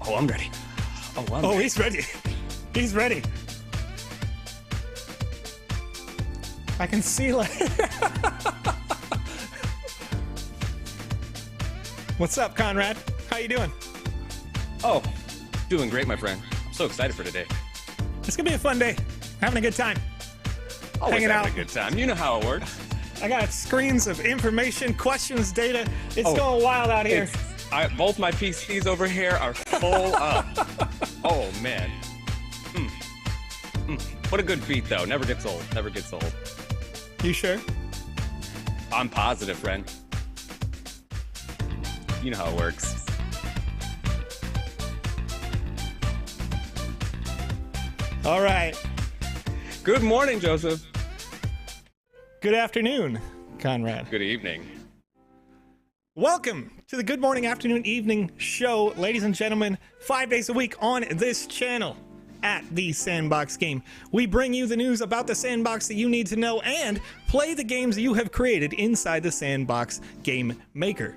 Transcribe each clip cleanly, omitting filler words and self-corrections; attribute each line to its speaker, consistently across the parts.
Speaker 1: Oh, I'm ready.
Speaker 2: Oh, he's ready. He's ready. I can see like... What's up, Conrad? How you doing?
Speaker 1: Oh, doing great, my friend. I'm so excited for today.
Speaker 2: It's gonna be a fun day. Having a good time.
Speaker 1: Always
Speaker 2: Hanging
Speaker 1: having
Speaker 2: out.
Speaker 1: a good time. You know how it works.
Speaker 2: I got screens of information, questions, data. It's going wild out here.
Speaker 1: Both my PCs over here are full up. Oh, man. What a good beat, though. Never gets old. Never gets old.
Speaker 2: You sure?
Speaker 1: I'm positive, friend. You know how it works.
Speaker 2: All right.
Speaker 1: Good morning, Joseph.
Speaker 2: Good afternoon, Conrad.
Speaker 1: Good evening.
Speaker 2: Welcome to the Good Morning, Afternoon, Evening show, ladies and gentlemen. 5 days a week on this channel at the Sandbox Game. We bring you the news about the Sandbox that you need to know and play the games that you have created inside the Sandbox Game Maker.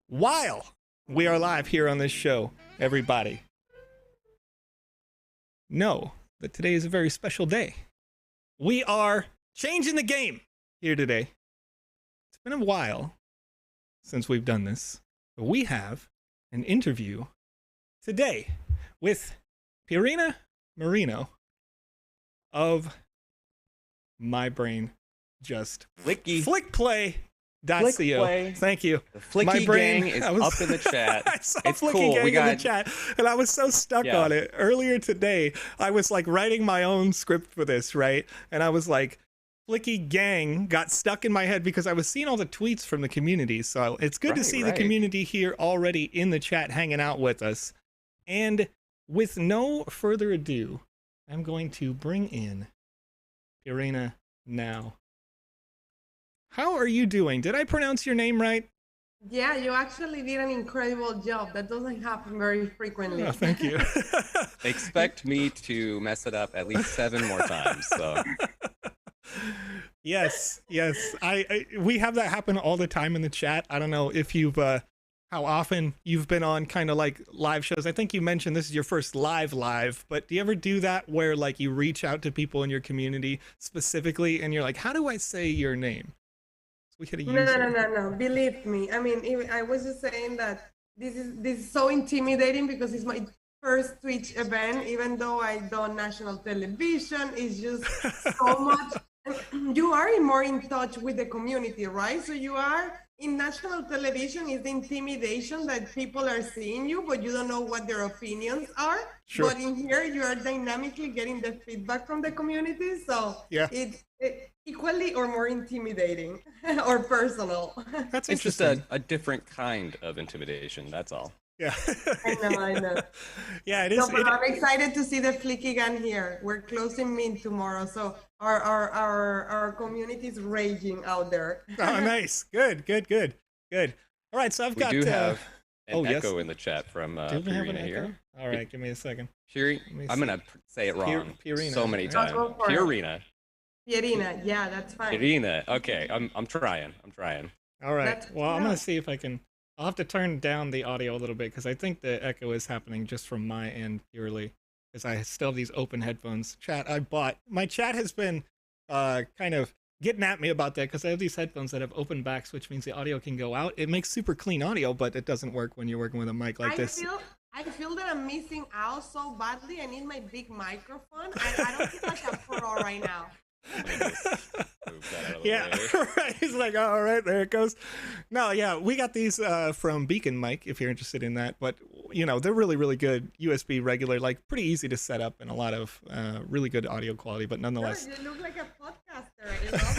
Speaker 2: While we are live here on this show, everybody, know that today is a very special day. We are changing the game here today. It's been a while since we've done this, but we have an interview today with Pierina Marino of My Brain Just FlickPlay.co.
Speaker 1: FlickPlay.
Speaker 2: Thank you.
Speaker 1: The Flicky gang is up in the chat.
Speaker 2: I saw
Speaker 1: It's
Speaker 2: Flicky
Speaker 1: cool.
Speaker 2: gang
Speaker 1: We
Speaker 2: in
Speaker 1: got
Speaker 2: the chat, and I was so stuck on it. Earlier today, I was like writing my own script for this, right? And I was like, Flicky gang got stuck in my head because I was seeing all the tweets from the community. So it's good to see the community here already in the chat hanging out with us. And with no further ado, I'm going to bring in Pierina now. How are you doing? Did I pronounce your name right?
Speaker 3: Yeah, you actually did an incredible job. That doesn't happen very frequently.
Speaker 2: Oh, thank you.
Speaker 1: Expect me to mess it up at least 7 more times. So.
Speaker 2: Yes. We have that happen all the time in the chat. I don't know if you've how often you've been on kind of like live shows. I think you mentioned this is your first live, but do you ever do that where like you reach out to people in your community specifically and you're like, how do I say your name? So we could have used
Speaker 3: No. Believe me. I mean, I was just saying that this is so intimidating because it's my first Twitch event, even though I done national television. It's just so much. You are more in touch with the community, right? So you are in national television is the intimidation that people are seeing you, but you don't know what their opinions are. Sure. But in here, you are dynamically getting the feedback from the community. So yeah, it's equally or more intimidating or personal.
Speaker 2: That's
Speaker 1: it's just a different kind of intimidation. That's all.
Speaker 2: Yeah.
Speaker 3: I know.
Speaker 2: Yeah, it is.
Speaker 3: No, but I'm excited to see the Flicky gang here. We're closing Mint tomorrow, so our community is raging out there.
Speaker 2: Oh, nice. Good. All right, so
Speaker 1: We do have an echo in the chat from Pierina here.
Speaker 2: All right, give me a second.
Speaker 1: I'm going to say it wrong so many times.
Speaker 3: Pierina, yeah, that's fine.
Speaker 1: Pierina, okay, I'm trying.
Speaker 2: All right, well, I'm going to see if I can... I'll have to turn down the audio a little bit because I think the echo is happening just from my end purely because I still have these open headphones. Chat I bought. My chat has been kind of getting at me about that because I have these headphones that have open backs, which means the audio can go out. It makes super clean audio, but it doesn't work when you're working with a mic like this.
Speaker 3: I feel that I'm missing out so badly. I need my big microphone. I don't feel like a pro right now.
Speaker 2: Yeah, right. He's like, oh, all right, there it goes. No, yeah, we got these from Beacon Mic if you're interested in that. But you know, they're really good USB regular, like pretty easy to set up and a lot of really good audio quality. But nonetheless,
Speaker 3: you look like a podcaster. I love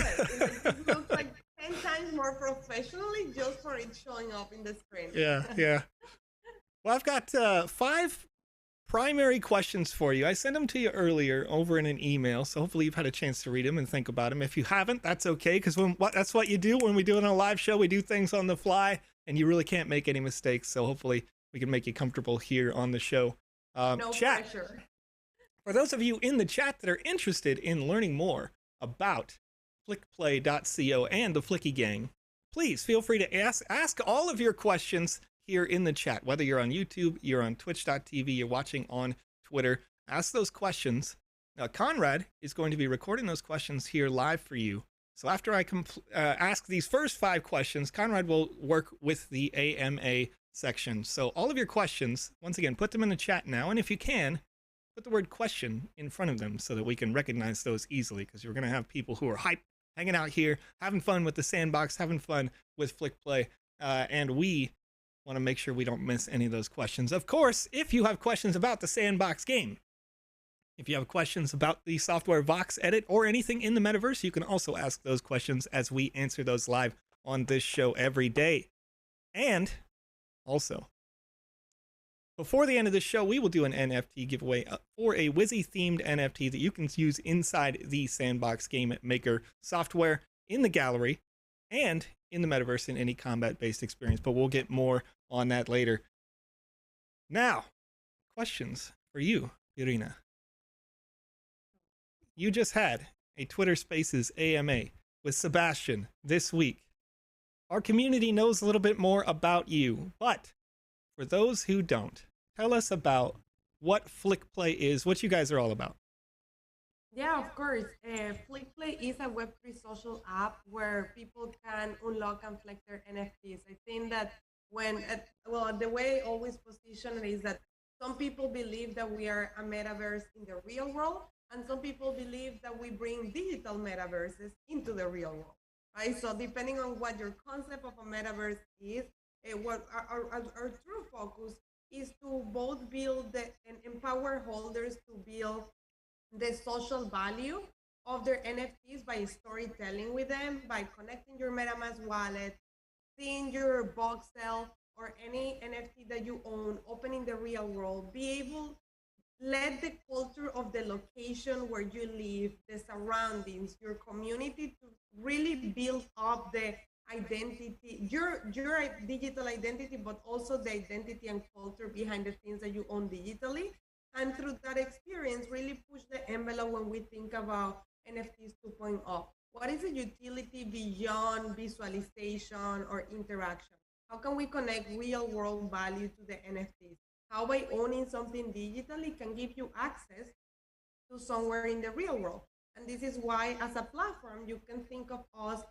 Speaker 3: it. It looks like 10 times more professionally just for it showing up in the screen.
Speaker 2: Yeah. Well, I've got 5 primary questions for you. I sent them to you earlier over in an email, so hopefully you've had a chance to read them and think about them. If you haven't, that's okay, because that's what you do when we do it on a live show. We do things on the fly, and you really can't make any mistakes, so hopefully we can make you comfortable here on the show.
Speaker 3: No
Speaker 2: chat.
Speaker 3: pressure.
Speaker 2: For those of you in the chat that are interested in learning more about FlickPlay.co and the Flicky Gang, please feel free to ask all of your questions here in the chat, whether you're on YouTube, you're on twitch.tv, you're watching on Twitter. Ask those questions. Now, Conrad is going to be recording those questions here live for you. So after I ask these first 5 questions, Conrad will work with the AMA section. So all of your questions, once again, put them in the chat now. And if you can, put the word question in front of them so that we can recognize those easily, because you're going to have people who are hyped, hanging out here, having fun with the sandbox, having fun with FlickPlay. And we want to make sure we don't miss any of those questions. Of course, if you have questions about the sandbox game, if you have questions about the software VoxEdit or anything in the metaverse, you can also ask those questions as we answer those live on this show every day. And also, before the end of the show, we will do an NFT giveaway for a Wizzy-themed NFT that you can use inside the Sandbox Game Maker software in the gallery and in the metaverse in any combat-based experience. But we'll get more on that later. Now, questions for you, Irina. You just had a Twitter Spaces AMA with Sebastian this week. Our community knows a little bit more about you, but for those who don't, tell us about what FlickPlay is, what you guys are all about.
Speaker 3: Yeah, of course. FlickPlay is a Web3 social app where people can unlock and flex their NFTs. I think that the way I always position it is that some people believe that we are a metaverse in the real world, and some people believe that we bring digital metaverses into the real world, right? So depending on what your concept of a metaverse is, what our true focus is to both build and empower holders to build the social value of their NFTs by storytelling with them, by connecting your MetaMask wallet, seeing your Voxel or any NFT that you own, opening the real world, be able let the culture of the location where you live, the surroundings, your community to really build up the identity, your digital identity, but also the identity and culture behind the things that you own digitally. And through that experience, really push the envelope when we think about NFTs 2.0. What is the utility beyond visualization or interaction? How can we connect real world value to the NFTs? How by owning something digitally can give you access to somewhere in the real world. And this is why, as a platform, you can think of us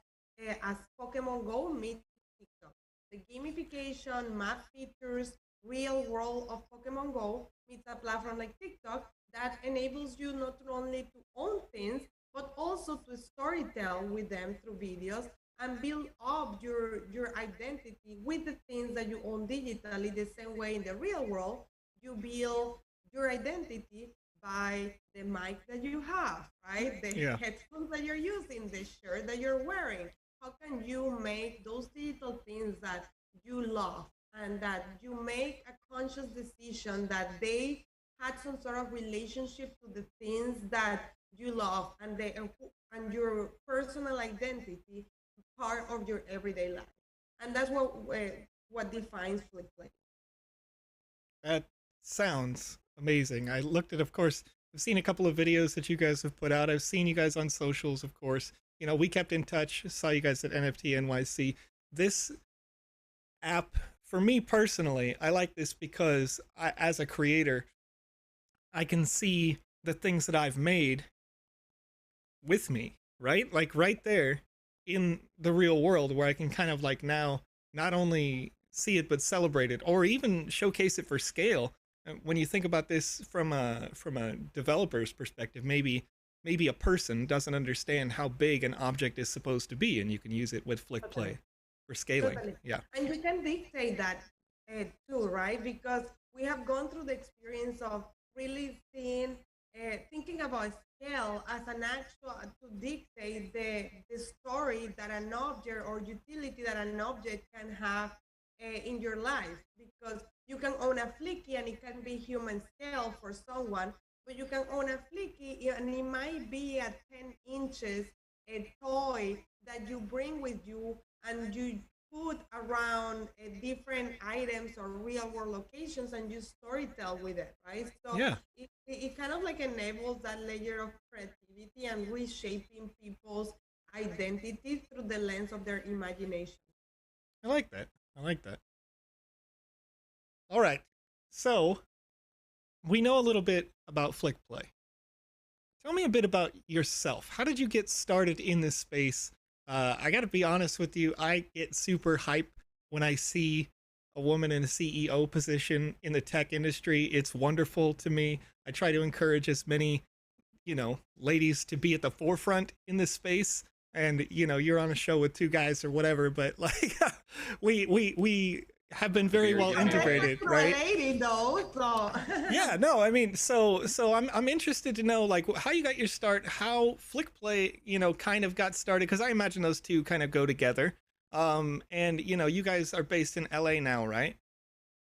Speaker 3: as Pokemon Go meets TikTok. The gamification, map features, real world of Pokemon Go meets a platform like TikTok that enables you not only to own things, but also to storytell with them through videos and build up your identity with the things that you own digitally, the same way in the real world, you build your identity by the mic that you have, right? The headphones that you're using, the shirt that you're wearing. How can you make those digital things that you love and that you make a conscious decision that they had some sort of relationship to the things that you love and your personal identity part of your everyday life, and that's what defines FlickPlay.
Speaker 2: That sounds amazing. I looked at, of course, I've seen a couple of videos that you guys have put out. I've seen you guys on socials, of course. You know, we kept in touch. Saw you guys at NFT NYC. This app, for me personally, I like this because as a creator, I can see the things that I've made with me, right? Like right there in the real world, where I can kind of like now not only see it but celebrate it, or even showcase it for scale. When you think about this from a developer's perspective, maybe a person doesn't understand how big an object is supposed to be, and you can use it with FlickPlay for scaling.
Speaker 3: Totally.
Speaker 2: Yeah,
Speaker 3: and you can dictate that too, right? Because we have gone through the experience of really seeing thinking about scale as an actual to dictate the story that an object or utility that an object can have in your life. Because you can own a Flicky and it can be human scale for someone, but you can own a Flicky and it might be a 10 inches a toy that you bring with you and you put around different items or real world locations and you storytell with it, right? So
Speaker 2: yeah,
Speaker 3: it kind of like enables that layer of creativity and reshaping people's identity through the lens of their imagination.
Speaker 2: I like that. I like that. All right. So we know a little bit about FlickPlay. Tell me a bit about yourself. How did you get started in this space? I got to be honest with you. I get super hype when I see a woman in a CEO position in the tech industry. It's wonderful to me. I try to encourage as many, ladies to be at the forefront in this space. And, you're on a show with two guys or whatever, but like we have been very well integrated, right?
Speaker 3: Lady though, so.
Speaker 2: Yeah, no, I mean, so I'm interested to know like how you got your start, how FlickPlay, kind of got started, because I imagine those two kind of go together. And you guys are based in LA now, right?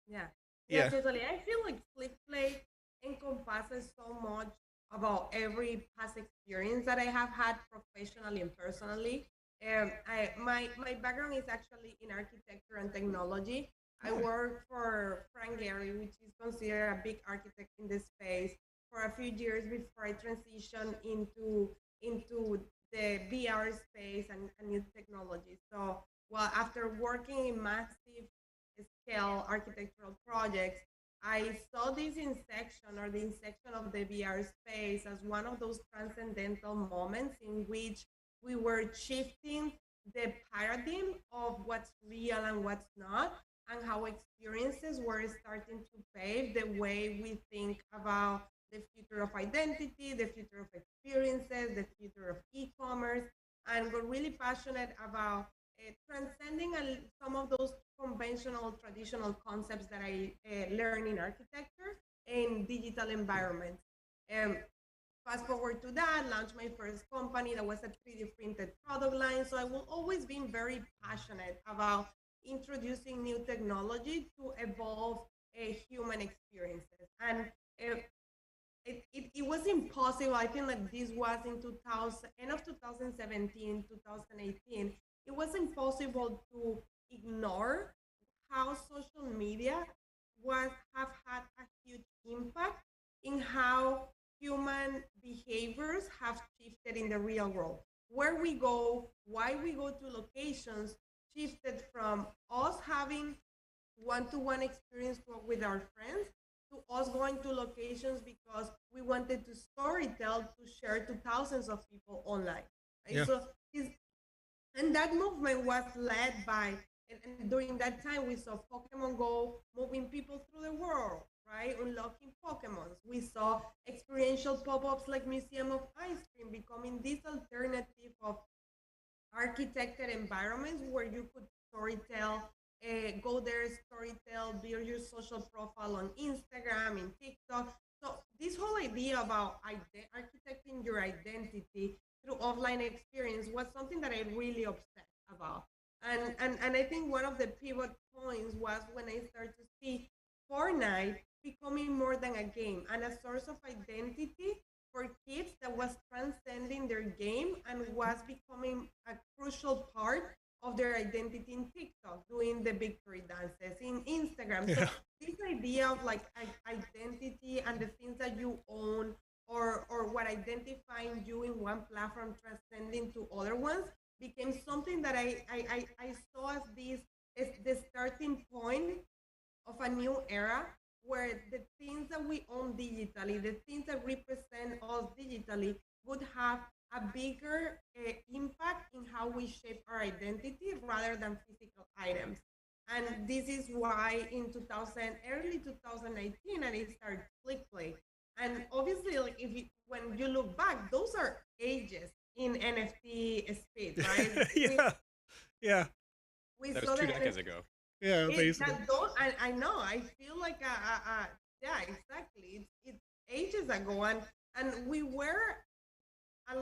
Speaker 3: Yeah, totally. I feel like FlickPlay encompasses so much about every past experience that I have had professionally and personally. My background is actually in architecture and technology. I worked for Frank Gehry, which is considered a big architect in this space, for a few years before I transitioned into the VR space and new technology. So, well, after working in massive scale architectural projects, I saw this intersection or the intersection of the VR space as one of those transcendental moments in which we were shifting the paradigm of what's real and what's not, and how experiences were starting to pave the way we think about the future of identity, the future of experiences, the future of e-commerce, and we're really passionate about transcending some of those conventional, traditional concepts that I learned in architecture in digital environments. Fast forward to that, launched my first company that was a 3D printed product line. So I will always be very passionate about introducing new technology to evolve human experiences. And it was impossible. I think like this was in 2000, end of 2017, 2018. It was impossible to ignore how social media have had a huge impact in how human behaviors have shifted in the real world. Where we go, why we go to locations, shifted from us having one-to-one experience with our friends to us going to locations because we wanted to storytell to share to thousands of people online. Right?
Speaker 2: Yeah.
Speaker 3: So and that movement was led by, and during that time we saw Pokemon Go moving people through the world, right? Unlocking Pokemons. We saw experiential pop-ups like Museum of Ice Cream becoming this alternative of architected environments where you could storytell, go there, storytell, build your social profile on Instagram, in TikTok. So this whole idea about architecting your identity through offline experience was something that I really obsessed about. And I think one of the pivot points was when I started to see Fortnite becoming more than a game and a source of identity for kids that was transcending their game and was becoming a crucial part of their identity in TikTok, doing the victory dances in Instagram. So this idea of like identity and the things that you own, or what identifying you in one platform transcending to other ones, became something that I saw as this as the starting point of a new era where the things that we own digitally, the things that represent us digitally, would have a bigger impact in how we shape our identity rather than physical items. And this is why in early 2019, I started FlickPlay. And obviously, like when you look back, those are ages in NFT speed, right?
Speaker 2: Yeah.
Speaker 1: That was 2 decades ago.
Speaker 2: Yeah, basically.
Speaker 3: I know. I feel like yeah, exactly. It's ages ago, and we were, I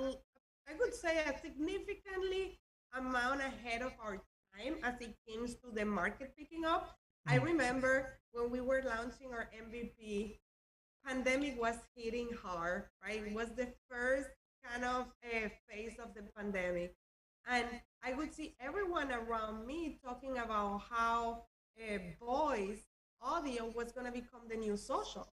Speaker 3: could say, a significantly amount ahead of our time as it comes to the market picking up. I remember when we were launching our MVP, pandemic was hitting hard, right? It was the first kind of phase of the pandemic. And I would see everyone around me talking about how voice, audio was going to become the new social.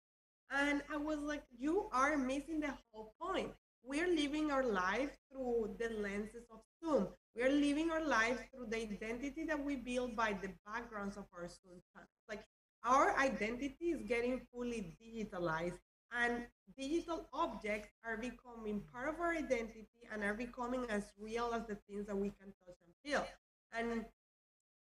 Speaker 3: And I was like, you are missing the whole point. We're living our life through the lenses of Zoom. We're living our life through the identity that we build by the backgrounds of our Zoom channels. Like, our identity is getting fully digitalized, and digital objects are becoming part of our identity and are becoming as real as the things that we can touch and feel. And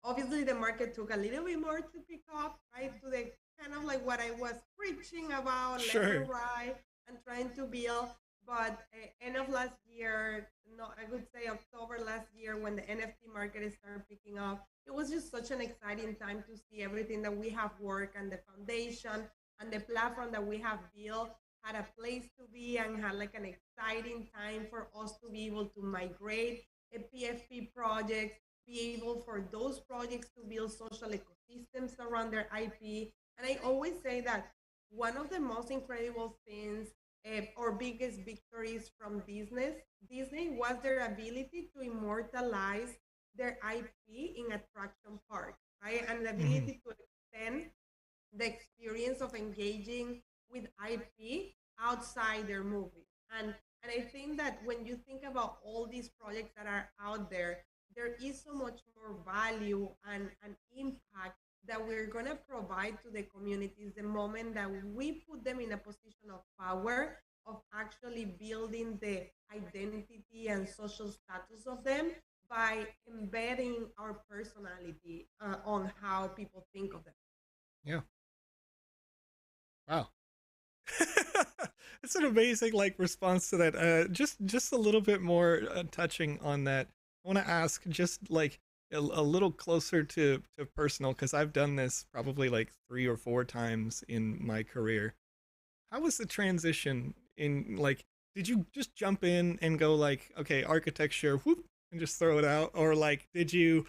Speaker 3: obviously the market took a little bit more to pick up, right? To the kind of like what I was preaching about, left and right, and trying to build. But end of last year, no, I would say October last year, when the NFT market started picking up, it was just such an exciting time to see everything that we have worked, and the foundation and the platform that we have built had a place to be, and had like an exciting time for us to be able to migrate a PFP project, be able for those projects to build social ecosystems around their IP. And I always say that one of the most incredible things, or biggest victories from Disney was their ability to immortalize their IP in attraction parks, right? And the ability to extend the experience of engaging with IP outside their movies. And I think that when you think about all these projects that are out there, there is so much more value and impact that we're going to provide to the communities the moment that we put them in a position of power, of actually building the identity and social status of them by embedding our personality on how people think of them.
Speaker 2: Yeah. Wow. It's an amazing like response to that. Just a little bit more touching on that. I want to ask just like a little closer to personal, because I've done this probably like 3 or 4 times in my career. How was the transition in like? Did you just jump in and go like, okay, architecture, whoop, and just throw it out, or like did you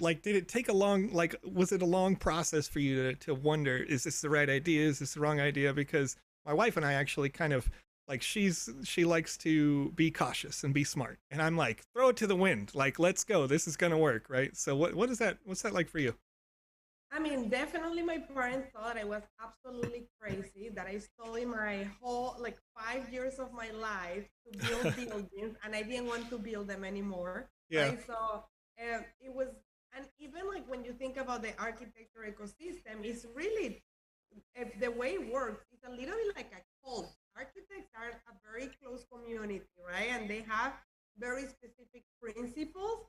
Speaker 2: like did it take a long like was it a long process for you to wonder, is this the right idea, is this the wrong idea? Because my wife and I actually kind of like she likes to be cautious and be smart, and I'm like, throw it to the wind, like let's go, this is gonna work, right? So what's that like for you?
Speaker 3: I mean, definitely my parents thought I was absolutely crazy, that I studied my whole, like 5 years of my life to build buildings, and I didn't want to build them anymore,
Speaker 2: Yeah.
Speaker 3: right? So it was, and even like when you think about the architecture ecosystem, it's really, if the way it works, it's a little bit like a cult. Architects are a very close community, right? And they have very specific principles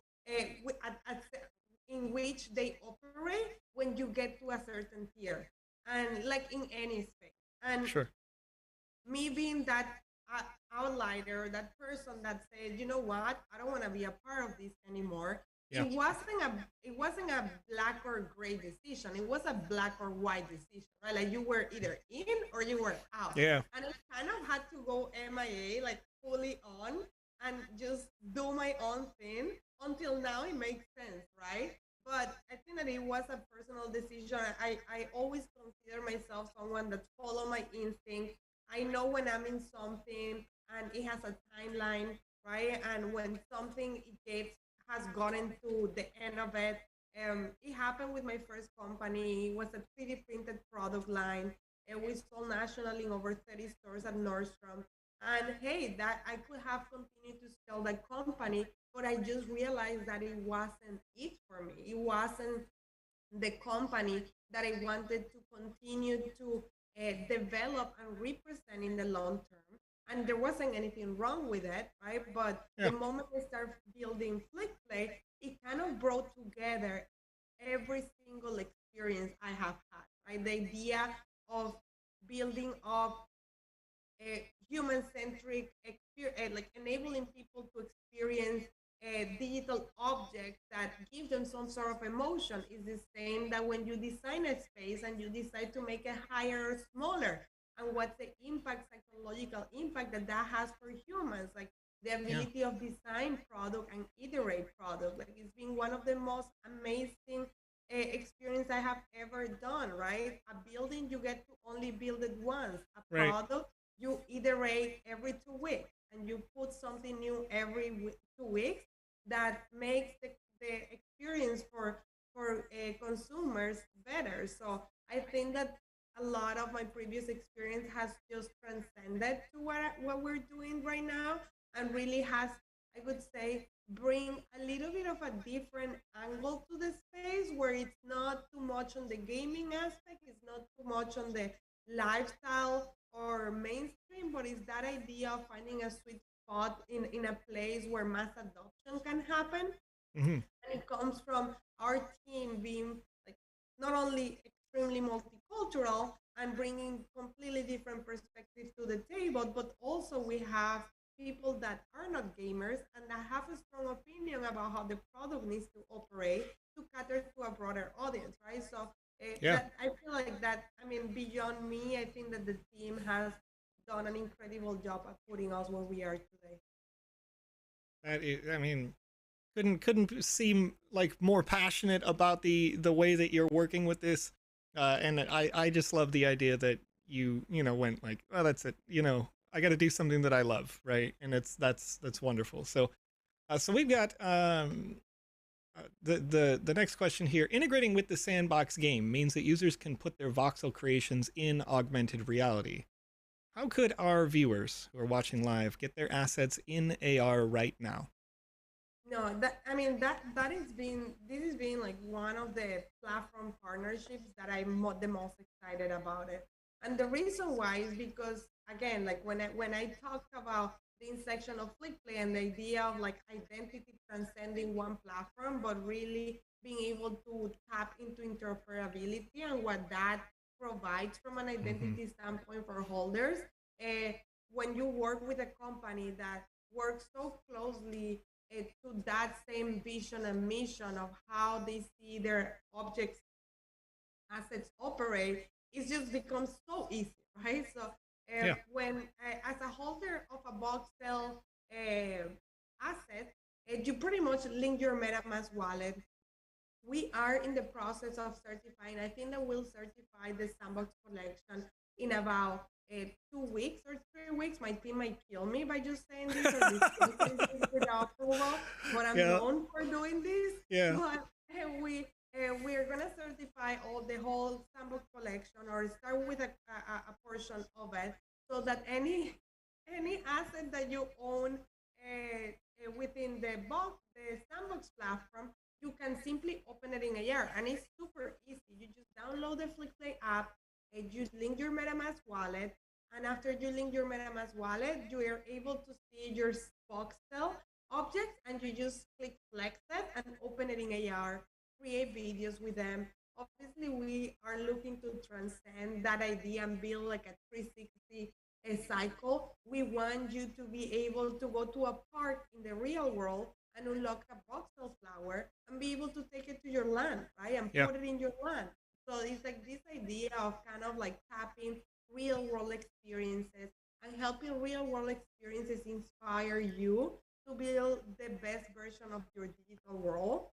Speaker 3: in which they operate when you get to a certain tier, and like in any space. And
Speaker 2: Sure.
Speaker 3: me being that outlier, that person that said, you know what, I don't want to be a part of this anymore.
Speaker 2: Yeah.
Speaker 3: It wasn't a black or gray decision. It was a black or white decision, right? Like you were either in or you were out.
Speaker 2: Yeah.
Speaker 3: And I kind of had to go MIA, like fully on, and just do my own thing until now it makes sense, right? But I think that it was a personal decision. I always consider myself someone that follow my instinct. I know when I'm in something and it has a timeline, right? And when something it gets has gotten to the end of it. It happened with my first company. It was a 3D printed product line, and we sold nationally in over 30 stores at Nordstrom. And hey, that I could have continued to sell that company, but I just realized that it wasn't it for me. It wasn't the company that I wanted to continue to develop and represent in the long term. And there wasn't anything wrong with it, right? But
Speaker 2: Yeah.
Speaker 3: the moment I started building FlickPlay, it kind of brought together every single experience I have had, right? The idea of building up a human-centric experience, like enabling people to experience digital objects that give them some sort of emotion, is the same that when you design a space and you decide to make it higher or smaller, and what's the impact, psychological impact that that has for humans, like the
Speaker 2: Yeah.
Speaker 3: ability of design product and iterate product. Like it's been one of the most amazing experience I have ever done, right? A building, you get to only build it once. A
Speaker 2: Right.
Speaker 3: product, you iterate every 2 weeks, and you put something new every 2 weeks that makes the experience for consumers better. So I think that a lot of my previous experience has just transcended to what we're doing right now, and really has, I would say, bring a little bit of a different angle to the space where it's not too much on the gaming aspect, it's not too much on the lifestyle or mainstream, but it's that idea of finding a sweet spot in a place where mass adoption can happen.
Speaker 2: Mm-hmm.
Speaker 3: And it comes from our team being like not only extremely multicultural and bringing completely different perspectives to the table, but also we have people that are not gamers and that have a strong opinion about how the product needs to operate to cater to a broader audience, right? So that, I feel like that, I mean, beyond me, I think that the team has done an incredible job at putting us where we are today.
Speaker 2: That is, I mean, couldn't seem like more passionate about the way that you're working with this, and I just love the idea that you know went like, oh, that's it, you know, I got to do something that I love, right? And that's wonderful. So so we've got the next question here. Integrating with the Sandbox game means that users can put their voxel creations in augmented reality. How could our viewers who are watching live get their assets in AR right now?
Speaker 3: No, that, I mean, that has been, this has been like one of the platform partnerships that I'm the most excited about it. And the reason why is because, again, like when I talked about the intersection of FlickPlay and the idea of like identity transcending one platform, but really being able to tap into interoperability and what that provides from an identity standpoint for holders. When you work with a company that works so closely to that same vision and mission of how they see their objects assets operate, it just becomes so easy, right? So when as a holder of a Voxel asset, you pretty much link your MetaMask wallet. We are in the process of certifying. I think that we'll certify the Sandbox collection in about 2 weeks or 3 weeks. My team might kill me by just saying this or discussing this without approval, but I'm known for doing this. But we're gonna certify the whole Sandbox collection, or start with a portion of it, so that any asset that you own within the Sandbox platform, you can simply open it in AR, and it's super easy. You just download the FlickPlay app, and you link your MetaMask wallet, and after you link your MetaMask wallet, you are able to see your Voxel objects, and you just click Flex it and open it in AR, create videos with them. Obviously, we are looking to transcend that idea and build like a 360 cycle. We want you to be able to go to a park in the real world and unlock a voxel flower and be able to take it to your land, right? And put it in your land. So it's like this idea of kind of like tapping real world experiences and helping real world experiences inspire you to build the best version of your digital world.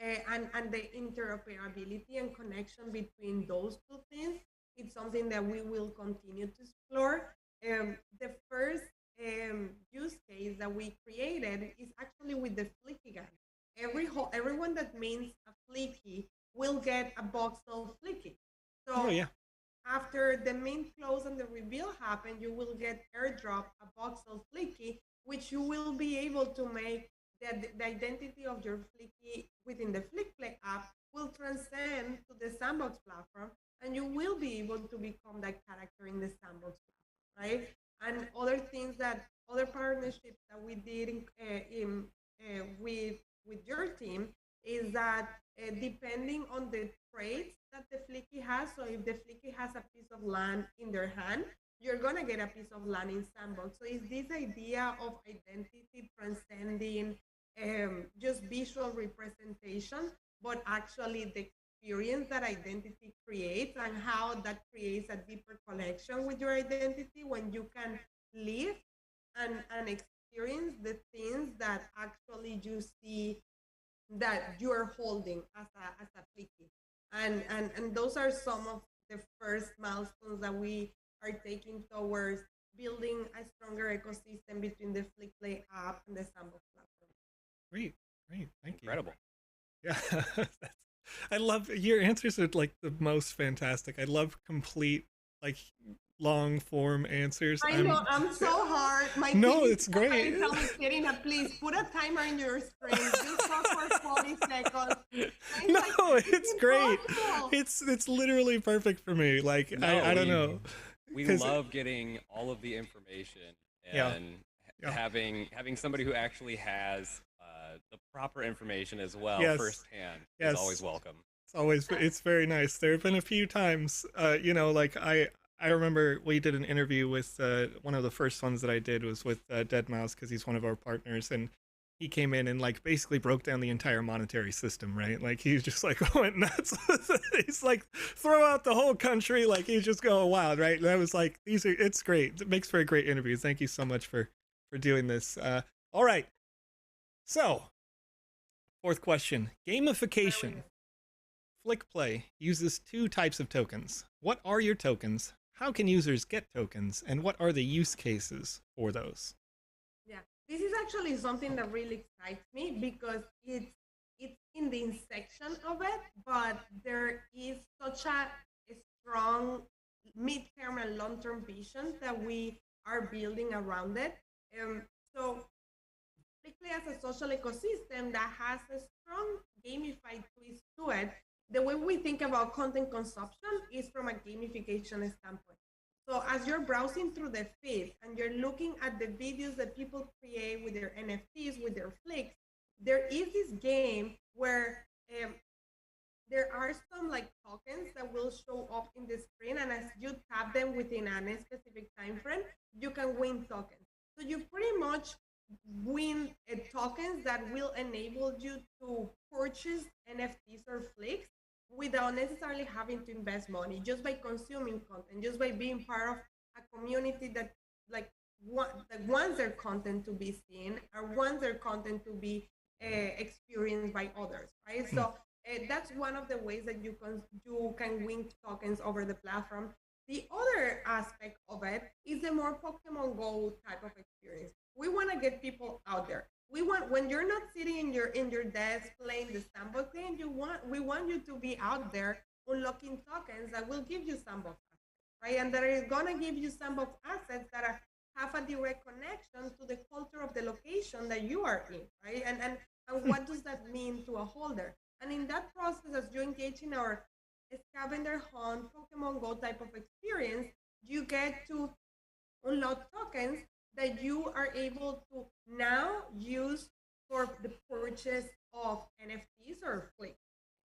Speaker 3: And the interoperability and connection between those two things, it's something that we will continue to explore. The first use case that we created is actually with the Flicky gun. Everyone that mints a Flicky will get a voxel Flicky. So after the mint close and the reveal happen, you will get airdrop a voxel Flicky, which you will be able to make the identity of your Flicky within the FlickPlay app will transcend to the Sandbox platform, and you will be able to become that character in the Sandbox platform, right? And other partnerships that we did with your team is that depending on the traits that the Flicky has, so if the Flicky has a piece of land in their hand, you're gonna get a piece of land in Sandbox. So it's this idea of identity transcending just visual representation, but actually the experience that identity creates and how that creates a deeper connection with your identity when you can live and experience the things that actually you see that you're holding as a Flicky. And those are some of the first milestones that we are taking towards building a stronger ecosystem between the FlickPlay app and the Sandbox platform.
Speaker 2: Great, thank you.
Speaker 1: Incredible.
Speaker 2: Yeah, I love your answers are like the most fantastic. I love complete, like long form answers.
Speaker 3: I know, I'm so hard. My
Speaker 2: No,
Speaker 3: TV
Speaker 2: it's great.
Speaker 3: tell me, Karina, please put a timer in your screen. Just talk for 40 seconds.
Speaker 2: No,
Speaker 3: Like,
Speaker 2: it's great.
Speaker 3: impossible.
Speaker 2: It's literally perfect for me. Like
Speaker 1: No,
Speaker 2: I don't know.
Speaker 1: We
Speaker 2: 'Cause-
Speaker 1: love getting all of the information
Speaker 2: Yeah.
Speaker 1: and
Speaker 2: Yeah.
Speaker 1: having somebody who actually has the proper information as well
Speaker 2: Yes.
Speaker 1: firsthand
Speaker 2: Yes.
Speaker 1: is always welcome.
Speaker 2: It's very nice. There have been a few times, you know, like I remember we did an interview with one of the first ones that I did was with Dead Mouse because he's one of our partners, and he came in and like basically broke down the entire monetary system, right? Like he's just like went nuts. He's like throw out the whole country, like he's just going wild, right? And I was like, it's great. It makes for a great interview. Thank you so much for doing this. All right. So, fourth question: gamification. FlickPlay uses two types of tokens. What are your tokens? How can users get tokens? And what are the use cases for those?
Speaker 3: Yeah, this is actually something that really excites me because it's in the intersection of it, but there is such a strong mid-term and long-term vision that we are building around it. So FlickPlay as a social ecosystem that has a strong gamified twist to it. The way we think about content consumption is from a gamification standpoint. So as you're browsing through the feed and you're looking at the videos that people create with their NFTs, with their flicks, there is this game where there are some like tokens that will show up in the screen, and as you tap them within a specific time frame, you can win tokens. So you pretty much win tokens that will enable you to purchase NFTs or flicks without necessarily having to invest money, just by consuming content, just by being part of a community that like that wants their content to be seen or wants their content to be experienced by others, right? So that's one of the ways that you can win tokens over the platform. The other aspect of it is the more Pokemon Go type of experience. We want to get people out there. We want, when you're not sitting in your desk playing the Sandbox game, we want you to be out there unlocking tokens that will give you Sandbox assets, right? And that is gonna give you Sandbox assets that have a direct connection to the culture of the location that you are in, right? And what does that mean to a holder? And in that process, as you engage in our scavenger hunt, Pokemon Go type of experience, you get to unlock tokens that you are able to now use for the purchase of NFTs or flicks.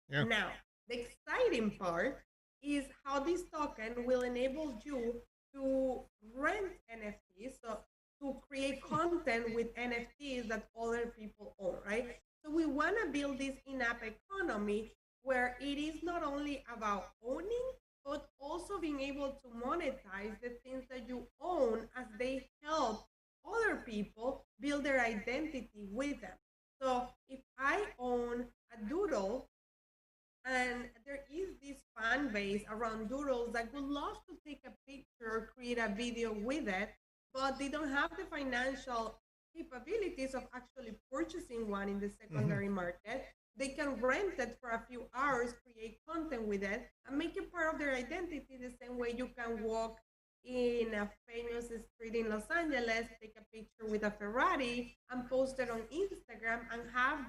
Speaker 3: Yeah. Now, the exciting part is how this token will enable you to rent NFTs, so to create content with NFTs that other people own, right? So we want to build this in-app economy where it is not only about owning, but also being able to monetize the things that you own as they help other people build their identity with them. So if I own a doodle and there is this fan base around doodles that would love to take a picture or create a video with it, but they don't have the financial capabilities of actually purchasing one in the secondary market, they can rent it for a few hours, create content with it, and make it part of their identity the same way you can walk in a famous street in Los Angeles, take a picture with a Ferrari and post it on Instagram and have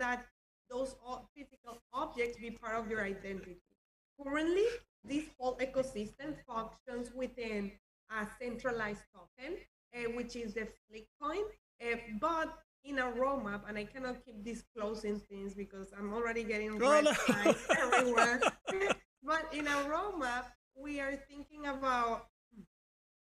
Speaker 3: those physical objects be part of your identity. Currently, this whole ecosystem functions within a centralized token, which is the Flick coin, but in a roadmap, and I cannot keep disclosing things because I'm already getting red flags everywhere. But in a roadmap, we are thinking about,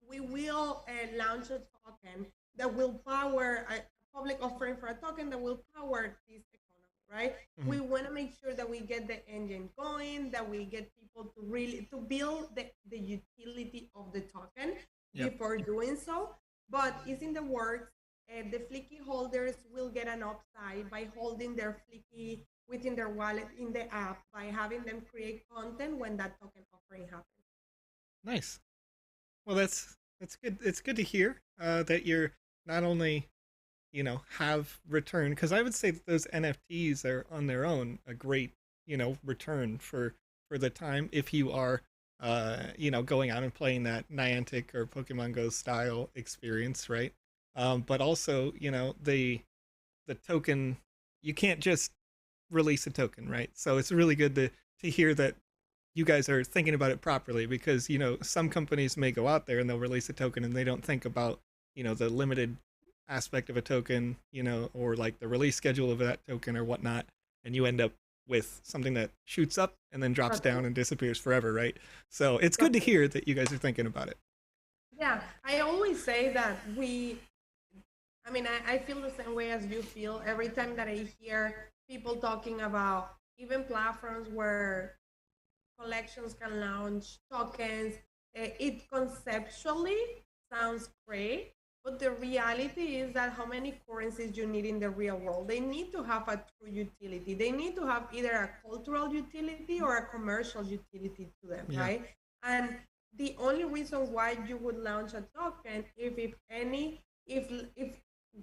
Speaker 3: we will launch a token that will power a public offering for a token that will power this economy, right? We want to make sure that we get the engine going, that we get people to really build the utility of the token before doing so. But it's in the works. The Flicky holders will get an upside by holding their Flicky within their wallet in the app by having them create content when that token offering happens.
Speaker 2: Nice. Well, that's good. It's good to hear that you're not only, have return, because I would say that those NFTs are on their own a great, return for the time if you are going out and playing that Niantic or Pokemon Go style experience, right? But also, the token, you can't just release a token, right? So it's really good to hear that you guys are thinking about it properly, because some companies may go out there and they'll release a token and they don't think about the limited aspect of a token, or like the release schedule of that token or whatnot, and you end up with something that shoots up and then drops down and disappears forever, right? So it's good to hear that you guys are thinking about it.
Speaker 3: Yeah, I always say that I feel the same way as you feel every time that I hear people talking about even platforms where collections can launch tokens. It conceptually sounds great, but the reality is that how many currencies you need in the real world? They need to have a true utility. They need to have either a cultural utility or a commercial utility to them, right? And the only reason why you would launch a token, if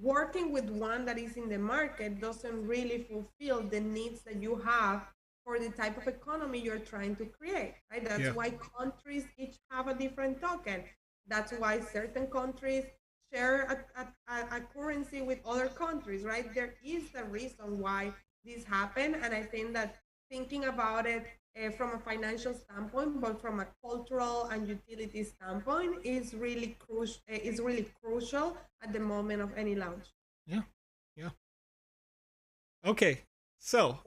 Speaker 3: working with one that is in the market doesn't really fulfill the needs that you have for the type of economy you're trying to create, right? That's why countries each have a different token. That's why certain countries share a currency with other countries, right? There is a reason why this happened, and I think that thinking about it from a financial standpoint, but from a cultural and utility standpoint, is really crucial. Is really crucial at the moment of any launch.
Speaker 2: Yeah. Okay, so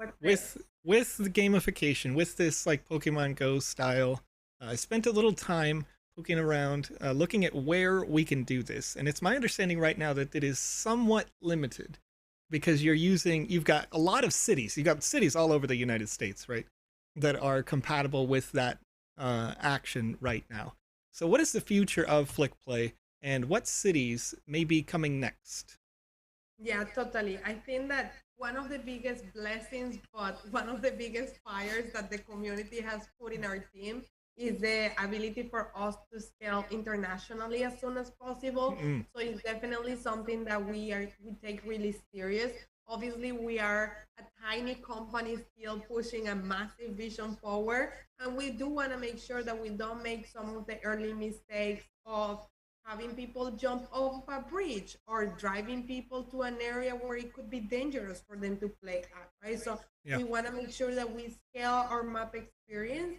Speaker 2: with the gamification, with this like Pokemon Go style, I spent a little time poking around, looking at where we can do this, and it's my understanding right now that it is somewhat limited, because you've got a lot of cities. You've got cities all over the United States, right, that are compatible with that action right now. So what is the future of FlickPlay, and what cities may be coming next?
Speaker 3: Yeah, totally. I think that one of the biggest blessings, but one of the biggest fires that the community has put in our team is the ability for us to scale internationally as soon as possible. Mm-hmm. So it's definitely something that we take really serious. Obviously, we are a tiny company still pushing a massive vision forward, and we do want to make sure that we don't make some of the early mistakes of having people jump off a bridge or driving people to an area where it could be dangerous for them to play at, right? So we want to make sure that we scale our map experience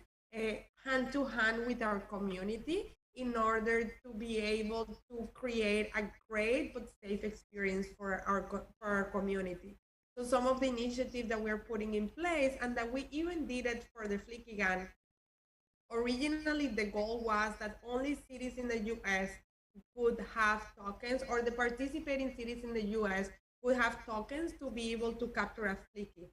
Speaker 3: hand to hand with our community in order to be able to create a great but safe experience for our community. So some of the initiatives that we're putting in place, and that we even did it for the Flickigan, originally the goal was that only cities in the US would have tokens, or the participating cities in the US would have tokens to be able to capture a Flicky.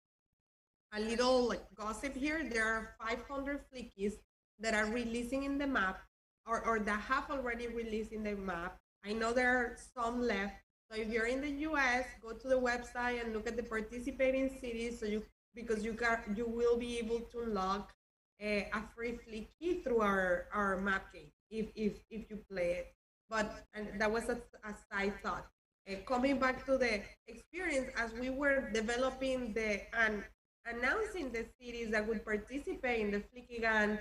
Speaker 3: A little gossip here, there are 500 Flickies that are releasing in the map, or that have already released in the map. I know there are some left. So if you're in the US, go to the website and look at the participating cities, because you will be able to unlock a free Flicky through our map game if you play it. But that was a side thought. Coming back to the experience, as we were developing and announcing the cities that would participate in the Flickigan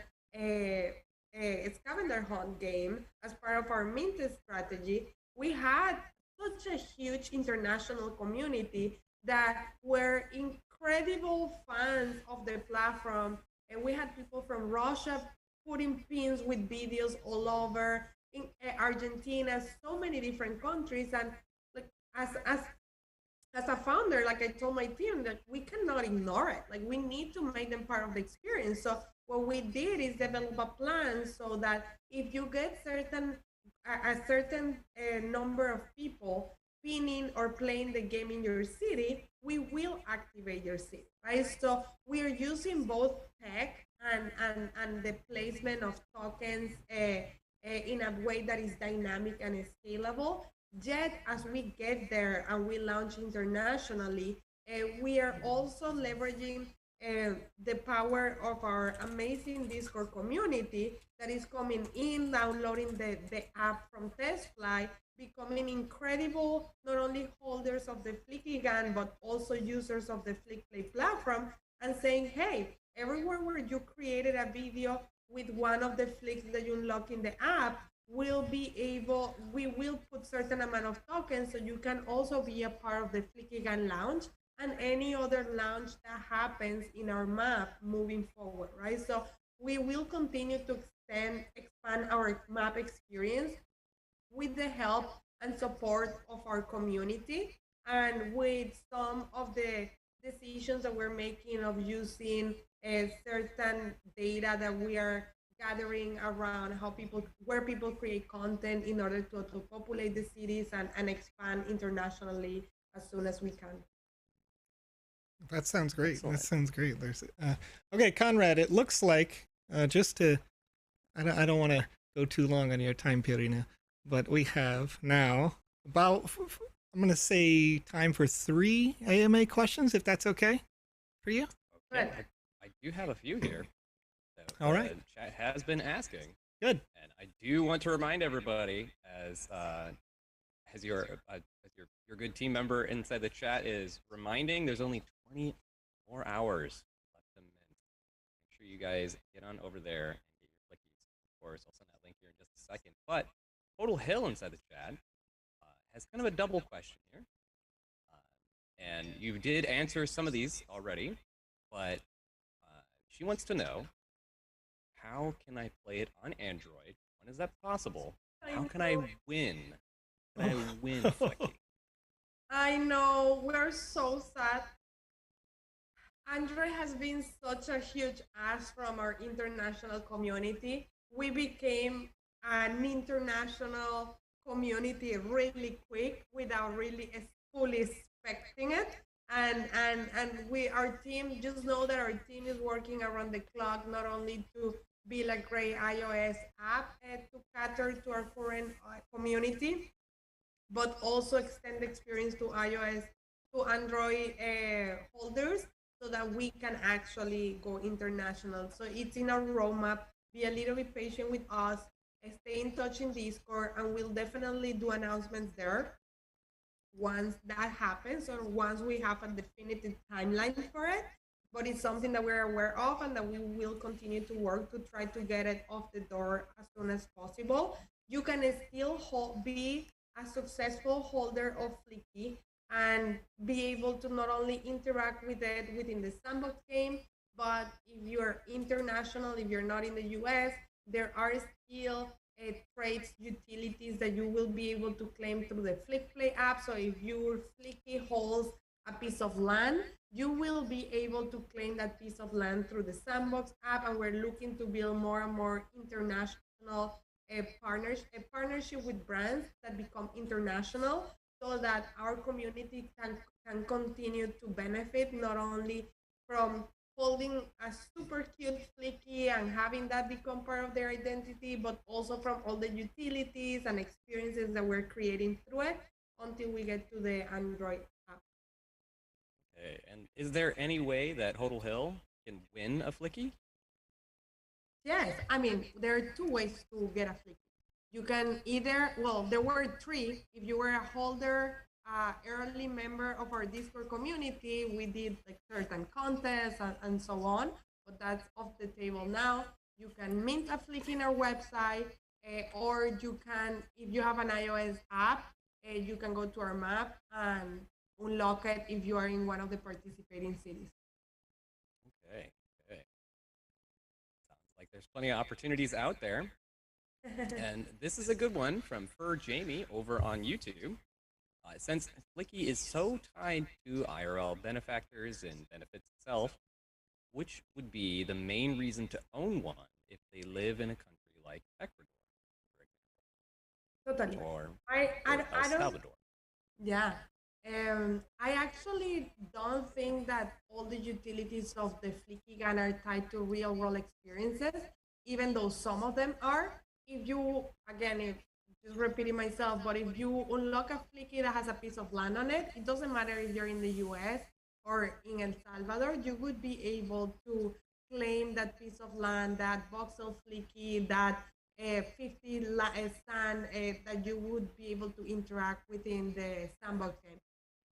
Speaker 3: scavenger hunt game as part of our mint strategy, we had such a huge international community that were incredible fans of the platform. And we had people from Russia putting pins with videos all over, in Argentina, so many different countries. And like as a founder, like I told my team, that we cannot ignore it. Like, we need to make them part of the experience. So what we did is develop a plan so that if you get a certain number of people pinning or playing the game in your city, we will activate your city, right? So we are using both tech and the placement of tokens in a way that is dynamic and scalable. Yet, as we get there and we launch internationally, we are also leveraging the power of our amazing Discord community that is coming in, downloading the app from TestFly, becoming incredible, not only holders of the Flickigan, but also users of the FlickPlay platform, and saying, hey, everywhere where you created a video with one of the flicks that you unlock in the app, we will put certain amount of tokens so you can also be a part of the Flickigan launch and any other launch that happens in our map moving forward, right? So we will continue to expand our map experience with the help and support of our community and with some of the decisions that we're making of using certain data that we are gathering around where people create content in order to populate the cities and expand internationally as soon as we can.
Speaker 2: That sounds great.
Speaker 1: Excellent.
Speaker 2: That sounds great. There's okay, Conrad. It looks like just to, I don't want to go too long on your time period now, but we have now about, I'm gonna say, time for 3 AMA questions, if that's okay for you.
Speaker 1: Okay, I do have a few here. So,
Speaker 2: all right.
Speaker 1: Chat has been asking.
Speaker 2: Good.
Speaker 1: And I do want to remind everybody, as your good team member inside the chat is reminding, there's only 20 more hours left to mint. Make sure you guys get on over there and get your flickies. Of course, I'll send that link here in just a second. But Total Hill inside the chat has kind of a double question here. And you did answer some of these already, but she wants to know, how can I play it on Android? When is that possible? How can I win? Can I win Flicky?
Speaker 3: I know, we're so sad. Android has been such a huge ask from our international community. We became an international community really quick without really fully expecting it. And our team, just know that our team is working around the clock, not only to build a great iOS app to cater to our current community, but also extend the experience to iOS, to Android holders, so that we can actually go international. So it's in our roadmap. Be a little bit patient with us. Stay in touch in Discord, and we'll definitely do announcements there once that happens, or once we have a definitive timeline for it. But it's something that we're aware of and that we will continue to work to try to get it off the door as soon as possible. You can still be a successful holder of Flicky and be able to not only interact with it within the Sandbox game, but if you're international, if you're not in the US, there are still traits, utilities that you will be able to claim through the FlickPlay app. So if your Flicky holds a piece of land, you will be able to claim that piece of land through the Sandbox app. And we're looking to build more and more international partnership with brands that become international, so that our community can continue to benefit not only from holding a super cute Flicky and having that become part of their identity, but also from all the utilities and experiences that we're creating through it until we get to the Android app.
Speaker 1: Okay, and is there any way that Total Hill can win a Flicky?
Speaker 3: Yes, I mean, there are 2 ways to get a Flicky. You can either, well, there were 3. If you were a holder, early member of our Discord community, we did like certain contests and so on, but that's off the table now. You can mint a Flicky in our website, or you can, if you have an iOS app, you can go to our map and unlock it if you are in one of the participating cities.
Speaker 1: Okay. Sounds like there's plenty of opportunities out there. And this is a good one from Fur Jamie over on YouTube. Since Flicky is so tied to IRL benefactors and benefits itself, which would be the main reason to own one if they live in a country like Ecuador, for example?
Speaker 3: Totally.
Speaker 1: Or
Speaker 3: I don't,
Speaker 1: Salvador.
Speaker 3: yeah. I actually don't think that all the utilities of the Flicky Gun are tied to real world experiences, even though some of them are. If you, again, if just repeating myself, but if you unlock a Flicky that has a piece of land on it, it doesn't matter if you're in the US or in El Salvador, you would be able to claim that piece of land, that Voxel Flicky, that 50 sand that you would be able to interact within the Sandbox game.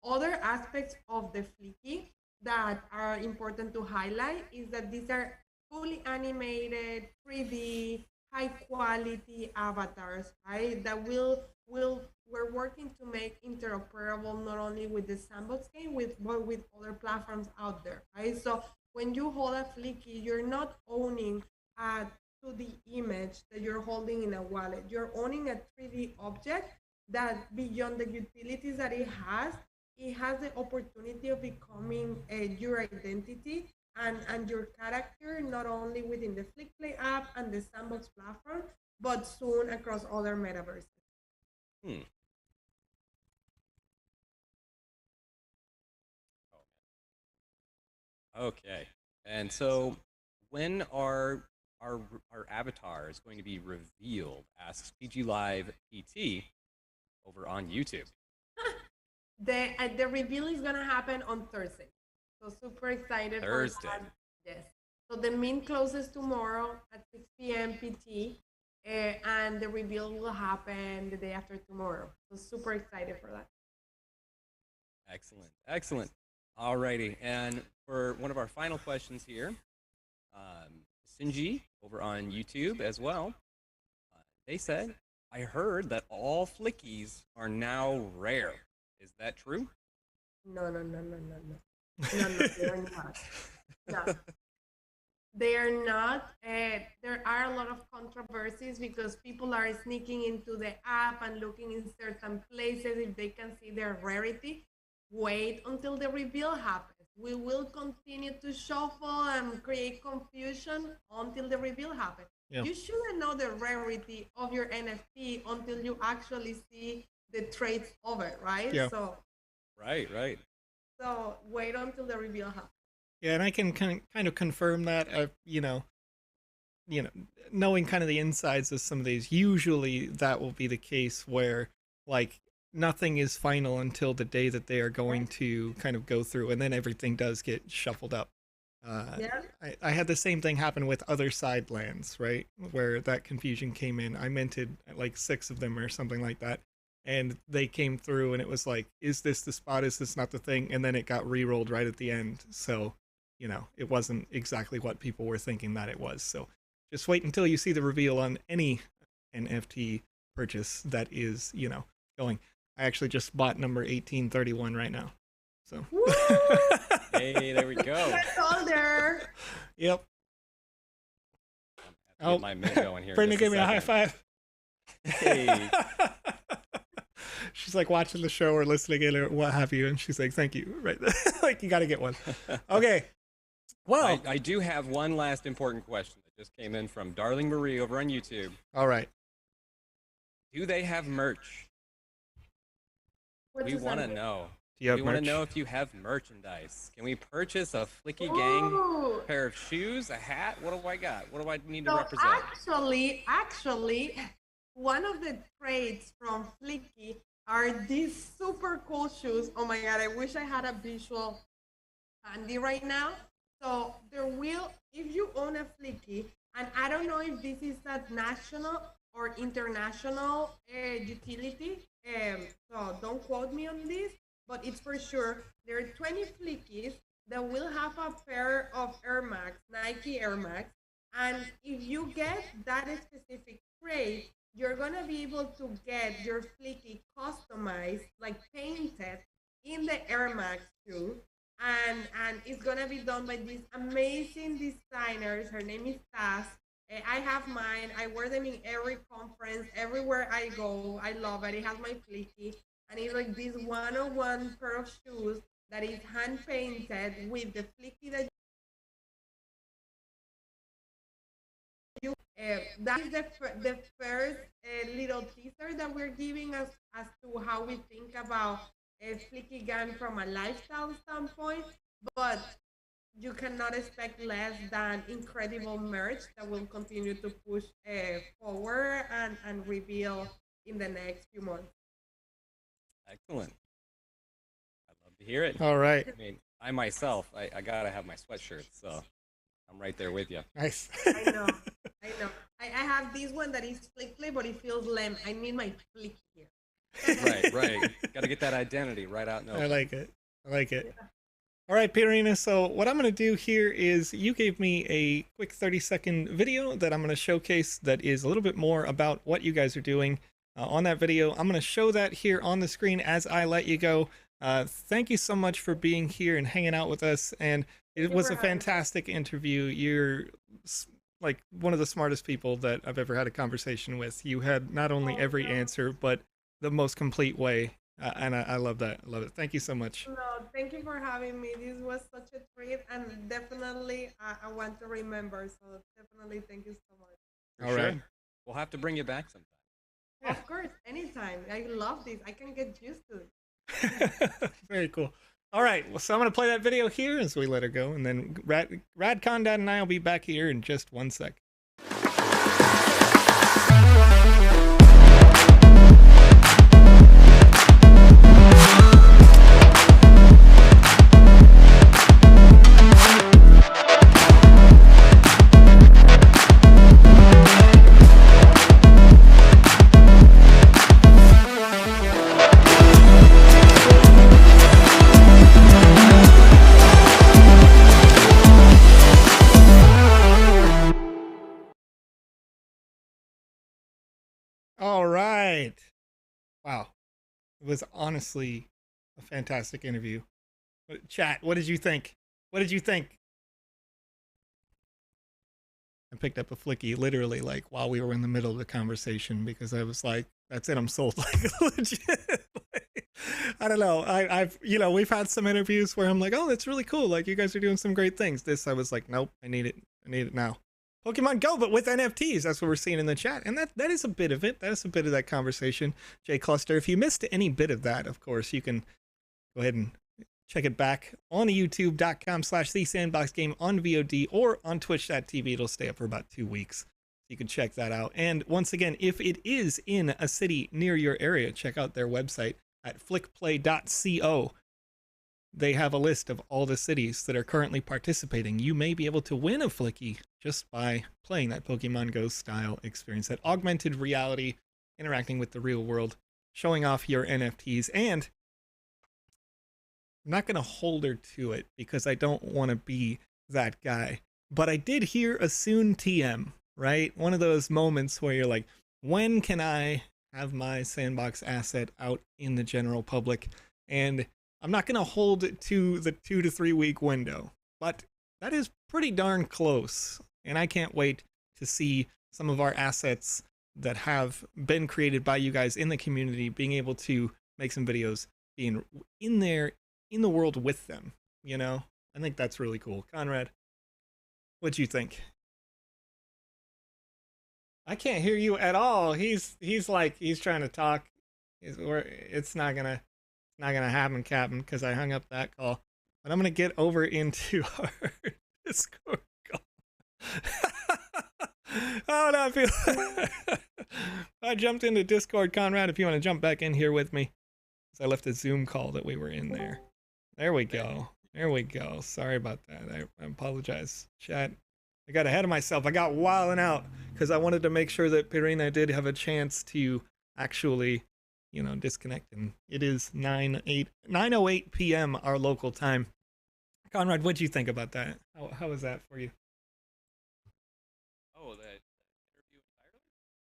Speaker 3: Other aspects of the Flicky that are important to highlight is that these are fully animated, 3D, high quality avatars, right? That we're working to make interoperable not only with the Sandbox game, but with other platforms out there, right? So when you hold a Flicky, you're not owning a 2D image that you're holding in a wallet. You're owning a 3D object that beyond the utilities that it has the opportunity of becoming your identity and your character, not only within the FlickPlay app and the Sandbox platform, but soon across other metaverses.
Speaker 1: Hmm. Okay. And so when are our avatars going to be revealed? Asks PG Live PT over on YouTube.
Speaker 3: The reveal is gonna happen on Thursday. So super excited
Speaker 1: Thursday.
Speaker 3: for that. Yes. So the mint closes tomorrow at 6 p.m. PT, and the reveal will happen the day after tomorrow. So super excited for that.
Speaker 1: Excellent. Excellent. Alrighty. And for one of our final questions here, Sinji over on YouTube as well. They said, I heard that all flickies are now rare. Is that true?
Speaker 3: No, they are not. No. They are not. There are a lot of controversies because people are sneaking into the app and looking in certain places if they can see their rarity. Wait until the reveal happens. We will continue to shuffle and create confusion until the reveal happens. Yeah. You shouldn't know the rarity of your NFT until you actually see the traits of it, right?
Speaker 2: Yeah.
Speaker 3: So.
Speaker 1: Right.
Speaker 3: So wait until the reveal happens.
Speaker 2: Yeah, and I can kind of confirm that. Knowing kind of the insides of some of these, usually that will be the case where like nothing is final until the day that they are going to kind of go through, and then everything does get shuffled up. I had the same thing happen with other side lands, right, where that confusion came in. I minted like 6 of them or something like that, and they came through, and it was like, is this the spot? Is this not the thing? And then it got re-rolled right at the end. So, it wasn't exactly what people were thinking that it was. So just wait until you see the reveal on any NFT purchase that is, going. I actually just bought number 1831 right now. So.
Speaker 1: Hey, there we go.
Speaker 3: That's all there.
Speaker 2: Yep.
Speaker 1: Oh, my mint going here.
Speaker 2: Brenda gave me a high five.
Speaker 1: Hey.
Speaker 2: She's like watching the show or listening in or what have you, and she's like, "Thank you." Right, like you got to get one. Okay. Well,
Speaker 1: I do have one last important question that just came in from Darling Marie over on YouTube.
Speaker 2: All right.
Speaker 1: Do they have merch? We want to know.
Speaker 2: Do you have
Speaker 1: we want to know if you have merchandise. Can we purchase a Flicky Gang pair of shoes, a hat? What do I got? What do I need to represent?
Speaker 3: Actually, one of the traits from Flicky are these super cool shoes. Oh my God, I wish I had a visual handy right now. So there will, if you own a Flicky, and I don't know if this is a national or international utility, so don't quote me on this, but it's for sure. There are 20 Flickies that will have a pair of Air Max, Nike Air Max, and if you get that specific trait, you're gonna be able to get your Flicky customized, like painted in the Air Max too. And it's gonna be done by these amazing designers. Her name is Taz. I have mine. I wear them in every conference, everywhere I go. I love it. It has my Flicky, and it's like this one-on-one pair of shoes that is hand painted with the Flicky that you. That is the first little teaser that we're giving us as to how we think about a Flicky Gang from a lifestyle standpoint, but you cannot expect less than incredible merch that will continue to push forward and reveal in the next few months.
Speaker 1: Excellent. I'd love to hear it.
Speaker 2: All right.
Speaker 1: I mean, I myself, I gotta have my sweatshirt, so I'm right there with you.
Speaker 2: Nice.
Speaker 3: I know. I have this one that is FlickPlay, but it feels lame. I need my Flick here.
Speaker 1: Right. Got to get that identity right out.
Speaker 2: I like it. Yeah. All right, Pirina, so what I'm going to do here is you gave me a quick 30-second video that I'm going to showcase that is a little bit more about what you guys are doing on that video. I'm going to show that here on the screen as I let you go. Thank you so much for being here and hanging out with us, and it was a fantastic interview. You're like one of the smartest people that I've ever had a conversation with. You had not only every answer, but the most complete way. And I love that. I love it. Thank you so much.
Speaker 3: No, thank you for having me. This was such a treat, and definitely I want to remember. So definitely thank you so much.
Speaker 2: All right.
Speaker 1: We'll have to bring you back sometime.
Speaker 3: Yeah. Of course, anytime. I love this. I can get used to it.
Speaker 2: Very cool. All right. Well, so I'm going to play that video here as we let her go, and then Radcondad and I will be back here in just 1 sec. All right. Wow. It was honestly a fantastic interview. Chat, what did you think? What did you think? I picked up a flicky literally like while we were in the middle of the conversation because I was like, that's it, I'm sold. Like legit. Like, I don't know. I've we've had some interviews where I'm like, oh, that's really cool. Like you guys are doing some great things. This I was like, nope, I need it. I need it now. Pokemon Go, but with NFTs. That's what we're seeing in the chat. And that is a bit of it. That is a bit of that conversation. J Cluster, if you missed any bit of that, of course, you can go ahead and check it back on youtube.com/thesandboxgame on VOD or on twitch.tv. It'll stay up for about 2 weeks. You can check that out. And once again, if it is in a city near your area, check out their website at flickplay.co. They have a list of all the cities that are currently participating. You may be able to win a Flicky just by playing that Pokemon Go style experience, that augmented reality, interacting with the real world, showing off your NFTs. And I'm not going to hold her to it because I don't want to be that guy. But I did hear a soon TM, right? One of those moments where you're like, when can I have my Sandbox asset out in the general public? And I'm not going to hold it to the 2 to 3 week window, but that is pretty darn close. And I can't wait to see some of our assets that have been created by you guys in the community being able to make some videos, being in there, in the world with them, you know? I think that's really cool. Conrad, what'd you think? I can't hear you at all. He's like, he's trying to talk. It's not gonna happen, Captain, because I hung up that call. But I'm gonna get over into our Discord call. Oh no, I feel I jumped into Discord. Conrad, if you want to jump back in here with me, because I left a Zoom call that we were in there. There we go. There we go. Sorry about that. I apologize, chat. I got ahead of myself. I got wilding out because I wanted to make sure that Pirina did have a chance to actually, you know, disconnect. And it is 9:08 p.m. our local time. Conrad, what'd you think about that? How was that for you?
Speaker 1: Oh, that interview entirely?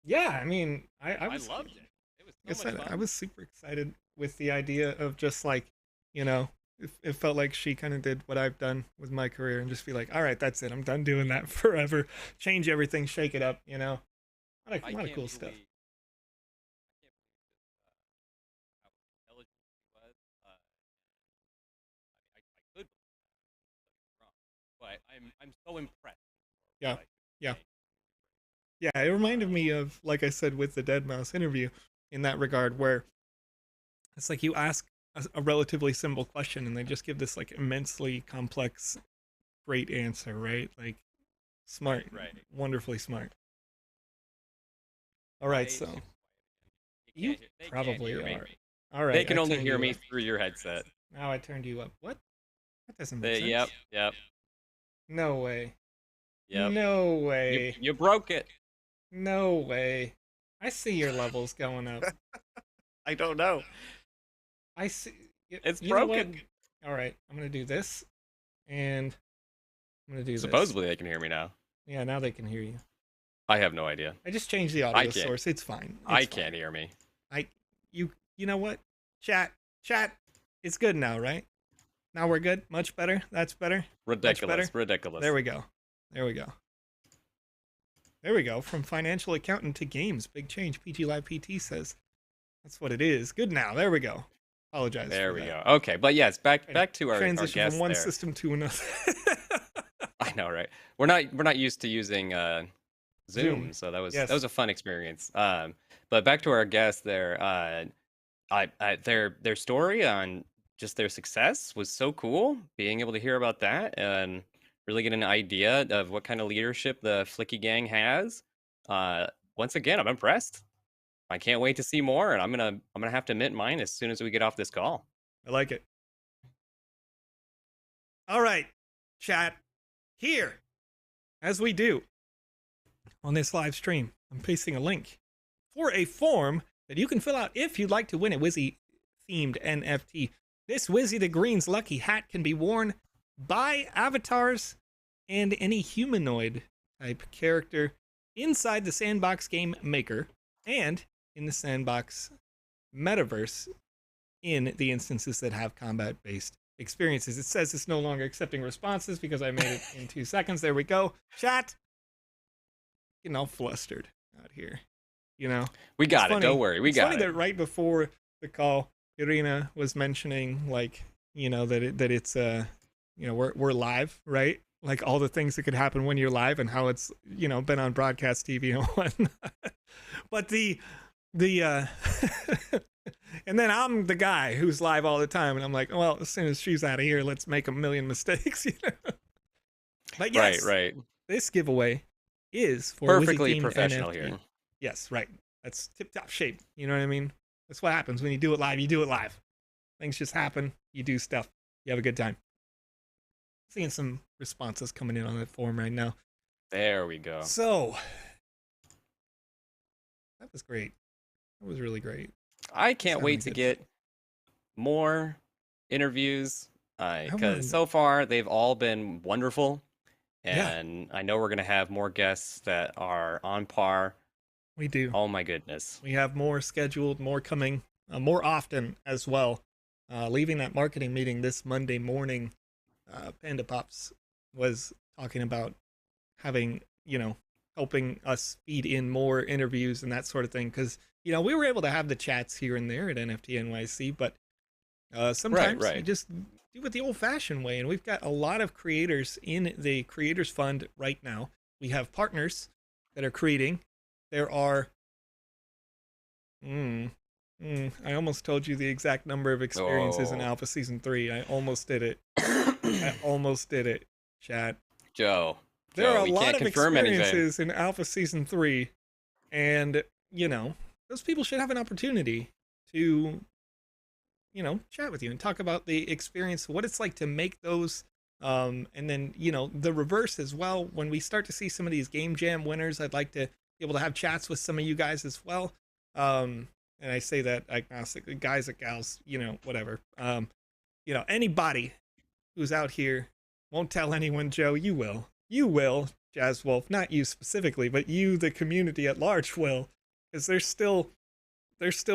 Speaker 2: Yeah, I mean, I
Speaker 1: loved it. It was so much fun.
Speaker 2: I was super excited with the idea of just like, you know, it felt like she kind of did what I've done with my career and just be like, all right, that's it. I'm done doing that forever. Change everything, shake it up, you know. A lot of cool stuff.
Speaker 1: But I'm so impressed.
Speaker 2: Yeah. It reminded me of, like I said, with the Dead Mouse interview in that regard, where it's like you ask a relatively simple question and they just give this like immensely complex, great answer, right? Like smart, right. Wonderfully smart. All right, so you probably are. All right,
Speaker 1: they can only hear me through your headset.
Speaker 2: Now I turned you up. What? That doesn't make sense.
Speaker 1: Yep.
Speaker 2: No way.
Speaker 1: Yep.
Speaker 2: No way.
Speaker 1: You broke it.
Speaker 2: No way. I see your levels going up.
Speaker 1: I don't know.
Speaker 2: I see.
Speaker 1: It's broken.
Speaker 2: All right, I'm gonna do this, and I'm gonna do this.
Speaker 1: Supposedly they can hear me now.
Speaker 2: Yeah, now they can hear you.
Speaker 1: I have no idea.
Speaker 2: I just changed the audio source. It's fine.
Speaker 1: I can't hear me.
Speaker 2: You know what? Chat, it's good now, right? Now we're good. Much better. That's better.
Speaker 1: Ridiculous.
Speaker 2: Better.
Speaker 1: Ridiculous.
Speaker 2: There we go. There we go. From financial accountant to games. Big change. PG Live PT says. That's what it is. Good now. There we go. Apologize.
Speaker 1: There we go. Okay, but yes, back to our
Speaker 2: transition
Speaker 1: our
Speaker 2: from one
Speaker 1: there.
Speaker 2: system to another.
Speaker 1: I know, right? We're not used to using Zoom, so that was a fun experience. But back to our guest there. Their story on just their success was so cool. Being able to hear about that and really get an idea of what kind of leadership the Flicky Gang has. Once again, I'm impressed. I can't wait to see more, and I'm gonna have to mint mine as soon as we get off this call.
Speaker 2: I like it. All right, chat. Here, as we do on this live stream, I'm pasting a link for a form that you can fill out if you'd like to win a Wizzy themed NFT. This Wizzy the Green's lucky hat can be worn by avatars and any humanoid type character inside the Sandbox Game Maker and in the Sandbox Metaverse in the instances that have combat-based experiences. It says it's no longer accepting responses because I made it in 2 seconds. There we go. Chat. Getting all flustered out here. You know?
Speaker 1: We got it. Don't worry. We got it.
Speaker 2: It's funny that right before the call, Irina was mentioning, like, you know, that it's you know, we're live, right? Like all the things that could happen when you're live and how it's, you know, been on broadcast TV and whatnot. But the and then I'm the guy who's live all the time, and I'm like, well, as soon as she's out of here, let's make a million mistakes, you know? But yes,
Speaker 1: right.
Speaker 2: This giveaway is for
Speaker 1: perfectly professional
Speaker 2: NFT.
Speaker 1: Here.
Speaker 2: Yes, right. That's tip-top shape. You know what I mean? That's what happens when you do it live. You do it live. Things just happen. You do stuff. You have a good time. Seeing some responses coming in on that form right now.
Speaker 1: There we go.
Speaker 2: So, that was great. That was really great.
Speaker 1: I can't wait to get more interviews because so far they've all been wonderful. And I know we're going to have more guests that are on par.
Speaker 2: We do.
Speaker 1: Oh my goodness.
Speaker 2: We have more scheduled, more coming, more often as well. Leaving that marketing meeting this Monday morning, PandaPops was talking about having, you know, helping us feed in more interviews and that sort of thing. Because, you know, we were able to have the chats here and there at NFT NYC, but sometimes we just do it the old-fashioned way. And we've got a lot of creators in the Creators Fund right now. We have partners that are creating. There are, I almost told you the exact number of experiences in Alpha Season 3. I almost did it. I almost did it, chat.
Speaker 1: Joe,
Speaker 2: there are a lot of experiences in Alpha Season 3, and, you know, those people should have an opportunity to, you know, chat with you and talk about the experience, what it's like to make those, and then, you know, the reverse as well. When we start to see some of these Game Jam winners, I'd like to be able to have chats with some of you guys as well. And I say that agnostic, guys and gals, you know, whatever. You know, anybody who's out here won't tell anyone, Joe, you will. You will, Jazz Wolf, not you specifically, but you, the community at large, will. Because there's still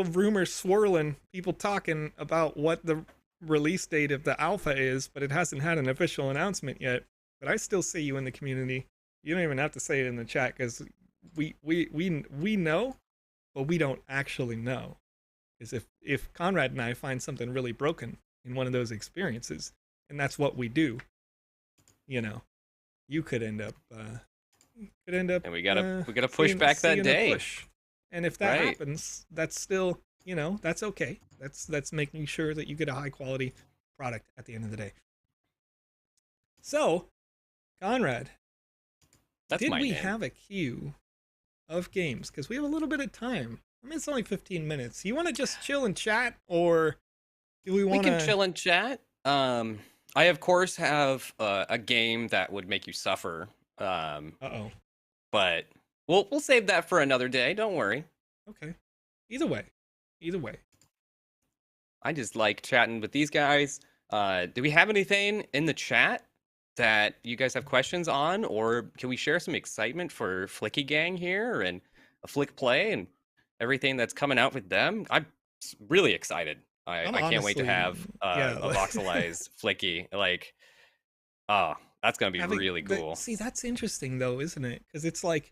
Speaker 2: rumors swirling, people talking about what the release date of the alpha is, but it hasn't had an official announcement yet. But I still see you in the community. You don't even have to say it in the chat, because we know, but we don't actually know. Is if Conrad and I find something really broken in one of those experiences, and that's what we do, you know, you could end up and we gotta
Speaker 1: push back that day.
Speaker 2: And if that happens, that's still, you know, that's okay. That's making sure that you get a high quality product at the end of the day. So, Conrad, did we have a queue of games? Because we have a little bit of time. I mean, it's only 15 minutes. You want to just chill and chat, or do we want to?
Speaker 1: We can chill and chat. I of course have a game that would make you suffer. But we'll save that for another day. Don't worry.
Speaker 2: Okay. Either way.
Speaker 1: I just like chatting with these guys. Do we have anything in the chat that you guys have questions on, or can we share some excitement for Flicky Gang here and a FlickPlay and everything that's coming out with them? I'm really excited.
Speaker 2: I'm
Speaker 1: I can't wait to
Speaker 2: honestly,
Speaker 1: have
Speaker 2: yeah.
Speaker 1: a voxelized Flicky. Like, oh, that's gonna be really cool.
Speaker 2: See, that's interesting though, isn't it? Because it's like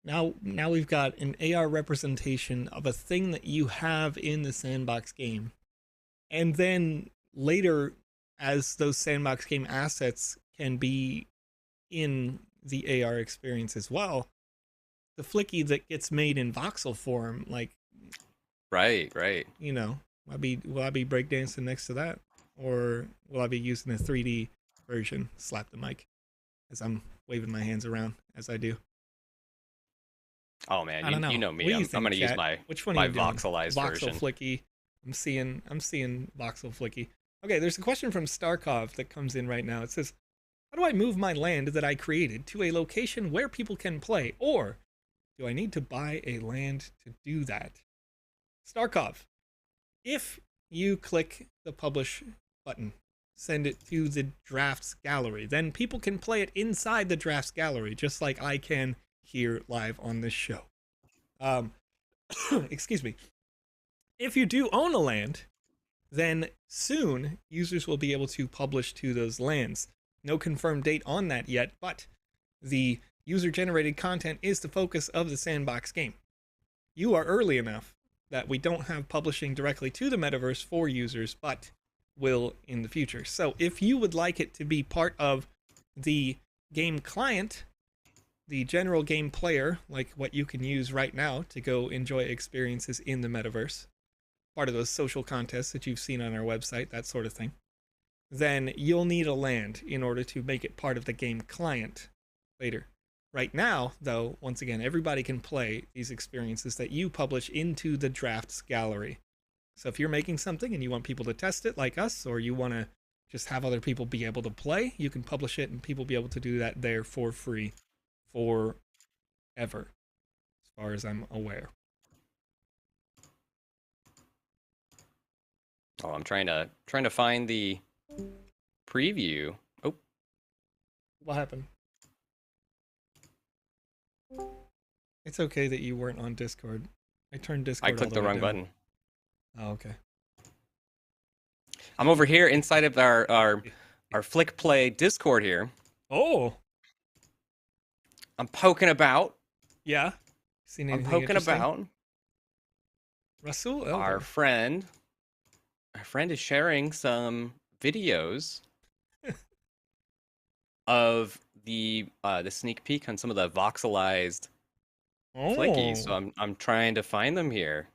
Speaker 2: now we've got an AR representation of a thing that you have in the Sandbox game, and then later, as those Sandbox game assets can be in the AR experience as well, the Flicky that gets made in voxel form, like,
Speaker 1: Right.
Speaker 2: you know, will I be breakdancing next to that, or will I be using a 3D version? Slap the mic as I'm waving my hands around as I do.
Speaker 1: Oh man,
Speaker 2: I don't know.
Speaker 1: you know
Speaker 2: What
Speaker 1: me.
Speaker 2: do you
Speaker 1: I'm gonna
Speaker 2: think,
Speaker 1: use
Speaker 2: chat?
Speaker 1: my
Speaker 2: Which one
Speaker 1: my
Speaker 2: are you doing?
Speaker 1: voxelized
Speaker 2: Voxel
Speaker 1: version.
Speaker 2: Flicky. I'm seeing voxel Flicky. Okay, there's a question from Starkov that comes in right now. It says, how do I move my land that I created to a location where people can play? Or do I need to buy a land to do that? Starkov, if you click the publish button, send it to the drafts gallery, then people can play it inside the drafts gallery, just like I can here live on this show. Excuse me. If you do own a land, then soon users will be able to publish to those lands. No confirmed date on that yet, but the user-generated content is the focus of the Sandbox game. You are early enough that we don't have publishing directly to the metaverse for users, but will in the future. So if you would like it to be part of the game client, the general game player, like what you can use right now to go enjoy experiences in the metaverse, part of those social contests that you've seen on our website, that sort of thing, then you'll need a land in order to make it part of the game client later. Right now, though, once again, everybody can play these experiences that you publish into the drafts gallery. So if you're making something and you want people to test it like us, or you want to just have other people be able to play, you can publish it and people be able to do that there for free forever, as far as I'm aware.
Speaker 1: Oh, I'm trying to find the preview. Oh,
Speaker 2: What happened? It's okay that you weren't on Discord. I turned Discord.
Speaker 1: I clicked the wrong button.
Speaker 2: Oh, okay.
Speaker 1: I'm over here inside of our FlickPlay Discord here.
Speaker 2: Oh,
Speaker 1: I'm poking about.
Speaker 2: yeah. Seen
Speaker 1: I'm
Speaker 2: anything
Speaker 1: poking
Speaker 2: interesting?
Speaker 1: about.
Speaker 2: Rasul, oh,
Speaker 1: Our friend is sharing some videos of the sneak peek on some of the voxelized flickies. So I'm trying to find them here.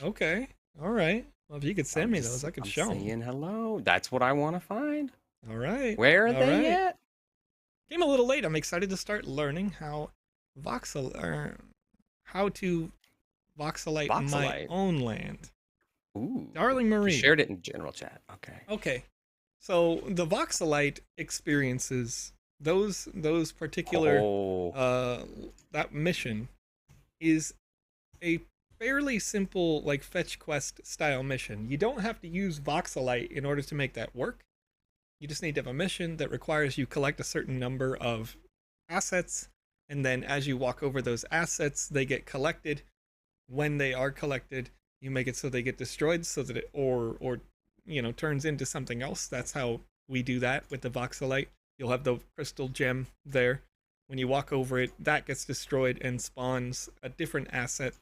Speaker 2: Okay. All right. Well, if you could send me those, I could show them.
Speaker 1: Saying hello. That's what I want to find.
Speaker 2: All right.
Speaker 1: Where are
Speaker 2: All
Speaker 1: they
Speaker 2: right.
Speaker 1: at?
Speaker 2: Came a little late. I'm excited to start learning how how to voxelite my
Speaker 1: Voxelite.
Speaker 2: own land.
Speaker 1: Ooh.
Speaker 2: Darling Marie.
Speaker 1: You shared it in general chat. Okay.
Speaker 2: Okay. So the voxelite experiences, those particular that mission is a fairly simple, like, fetch quest style mission. You don't have to use voxelite in order to make that work. You just need to have a mission that requires you collect a certain number of assets, and then as you walk over those assets, they get collected. When they are collected, you make it so they get destroyed, so that it or turns into something else. That's how we do that with the voxelite. You'll have the crystal gem there. When you walk over it, that gets destroyed and spawns a different asset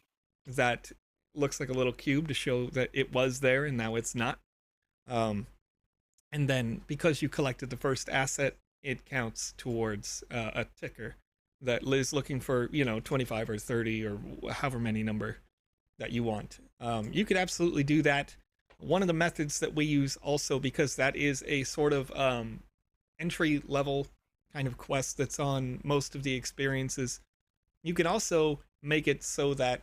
Speaker 2: that looks like a little cube to show that it was there and now it's not. And then because you collected the first asset, it counts towards a ticker that is looking for 25 or 30 or however many number that you want. You could absolutely do that. One of the methods that we use also, because that is a sort of entry level kind of quest that's on most of the experiences, you can also make it so that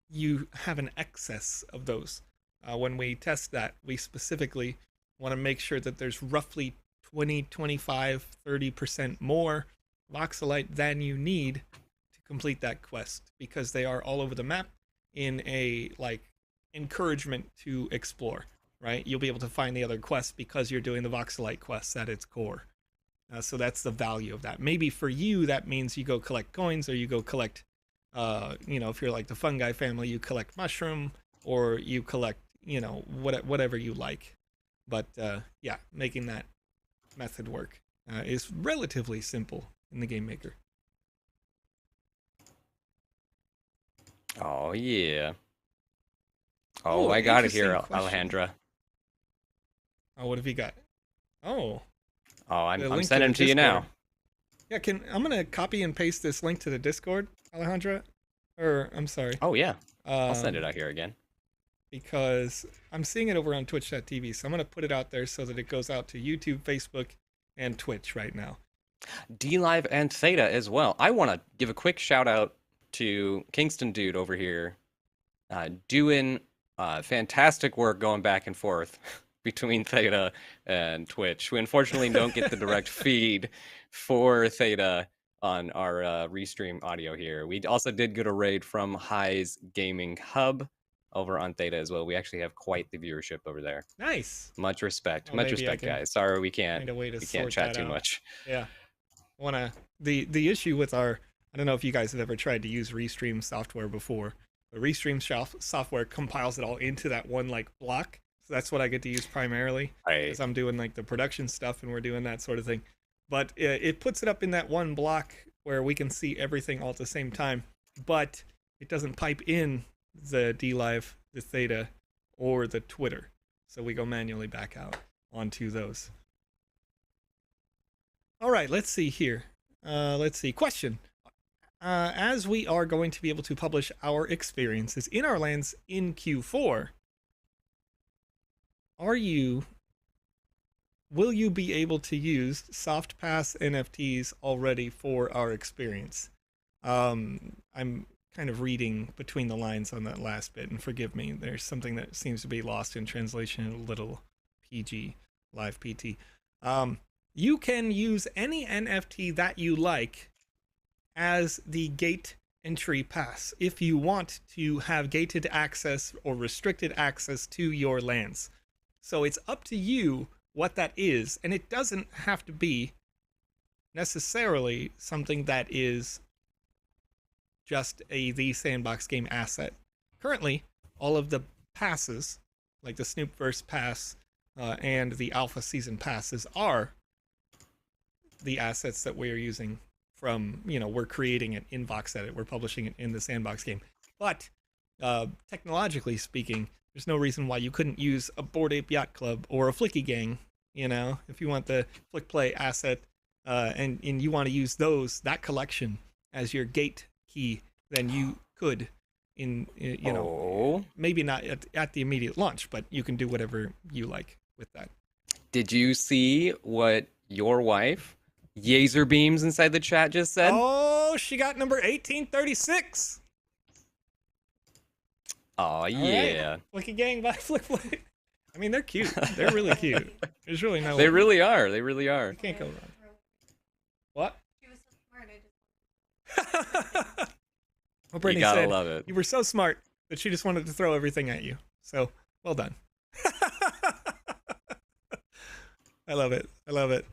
Speaker 2: you have an excess of those. When we test that, we specifically want to make sure that there's roughly 20, 25, 30% more voxelite than you need to complete that quest, because they are all over the map in a encouragement to explore. right? You'll be able to find the other quests because you're doing the Voxelite quests at its core. So that's the value of that. Maybe for you, that means you go collect coins, or you go collect, if you're like the fungi family, you collect mushroom, or you collect, whatever you like. But yeah, making that method work is relatively simple in the Game Maker.
Speaker 1: Oh, yeah. Oh, I got it here, Alejandra.
Speaker 2: Oh, what have you got? Oh,
Speaker 1: I'm sending it to you now.
Speaker 2: Yeah, I'm gonna copy and paste this link to the Discord, Alejandra. Or I'm sorry.
Speaker 1: Oh yeah, I'll send it out here again.
Speaker 2: Because I'm seeing it over on Twitch.tv, so I'm gonna put it out there so that it goes out to YouTube, Facebook, and Twitch right now.
Speaker 1: DLive and Theta as well. I want to give a quick shout out to Kingston Dude over here, doing fantastic work going back and forth between Theta and Twitch. We unfortunately don't get the direct feed for Theta on our restream audio here. We also did get a raid from High's Gaming Hub over on Theta as well. We actually have quite the viewership over there.
Speaker 2: Nice.
Speaker 1: Much respect. Much respect, guys. Sorry we can't chat too much.
Speaker 2: Yeah. The issue with I don't know if you guys have ever tried to use Restream software before, but Restream software compiles it all into that one like block. So that's what I get to use primarily, because I'm doing like the production stuff and we're doing that sort of thing. But it puts it up in that one block where we can see everything all at the same time, but it doesn't pipe in the DLive, the Theta, or the Twitter. So we go manually back out onto those. All right, let's see here. Let's see. Question. As we are going to be able to publish our experiences in our lands in Q4, will you be able to use soft pass NFTs already for our experience? I'm kind of reading between the lines on that last bit, and forgive me, there's something that seems to be lost in translation, a little PG, live PT. You can use any NFT that you like as the gate entry pass if you want to have gated access or restricted access to your lands. So it's up to you what that is, and it doesn't have to be necessarily something that is just the Sandbox game asset. Currently, all of the passes, like the Snoopverse pass and the Alpha Season passes, are the assets that we are using from, we're creating it in VoxEdit, we're publishing it in the Sandbox game. But technologically speaking, there's no reason why you couldn't use a Bored Ape Yacht Club or a Flicky Gang, if you want the FlickPlay asset and you want to use that collection as your gate key, then you could maybe not at the immediate launch, but you can do whatever you like with that.
Speaker 1: Did you see what your wife, Yaser Beams, inside the chat just said?
Speaker 2: Oh, she got number 1836.
Speaker 1: Oh, yeah.
Speaker 2: Right. Flicky Gang by FlickPlay. I mean, they're cute. They're really cute. There's really no...
Speaker 1: They really are. They really are.
Speaker 2: You can't go wrong. What?
Speaker 4: She was so smart.
Speaker 2: Well, Brittany
Speaker 1: you gotta
Speaker 2: said,
Speaker 1: love it.
Speaker 2: You were so smart that she just wanted to throw everything at you. So, well done. I love it. I love it.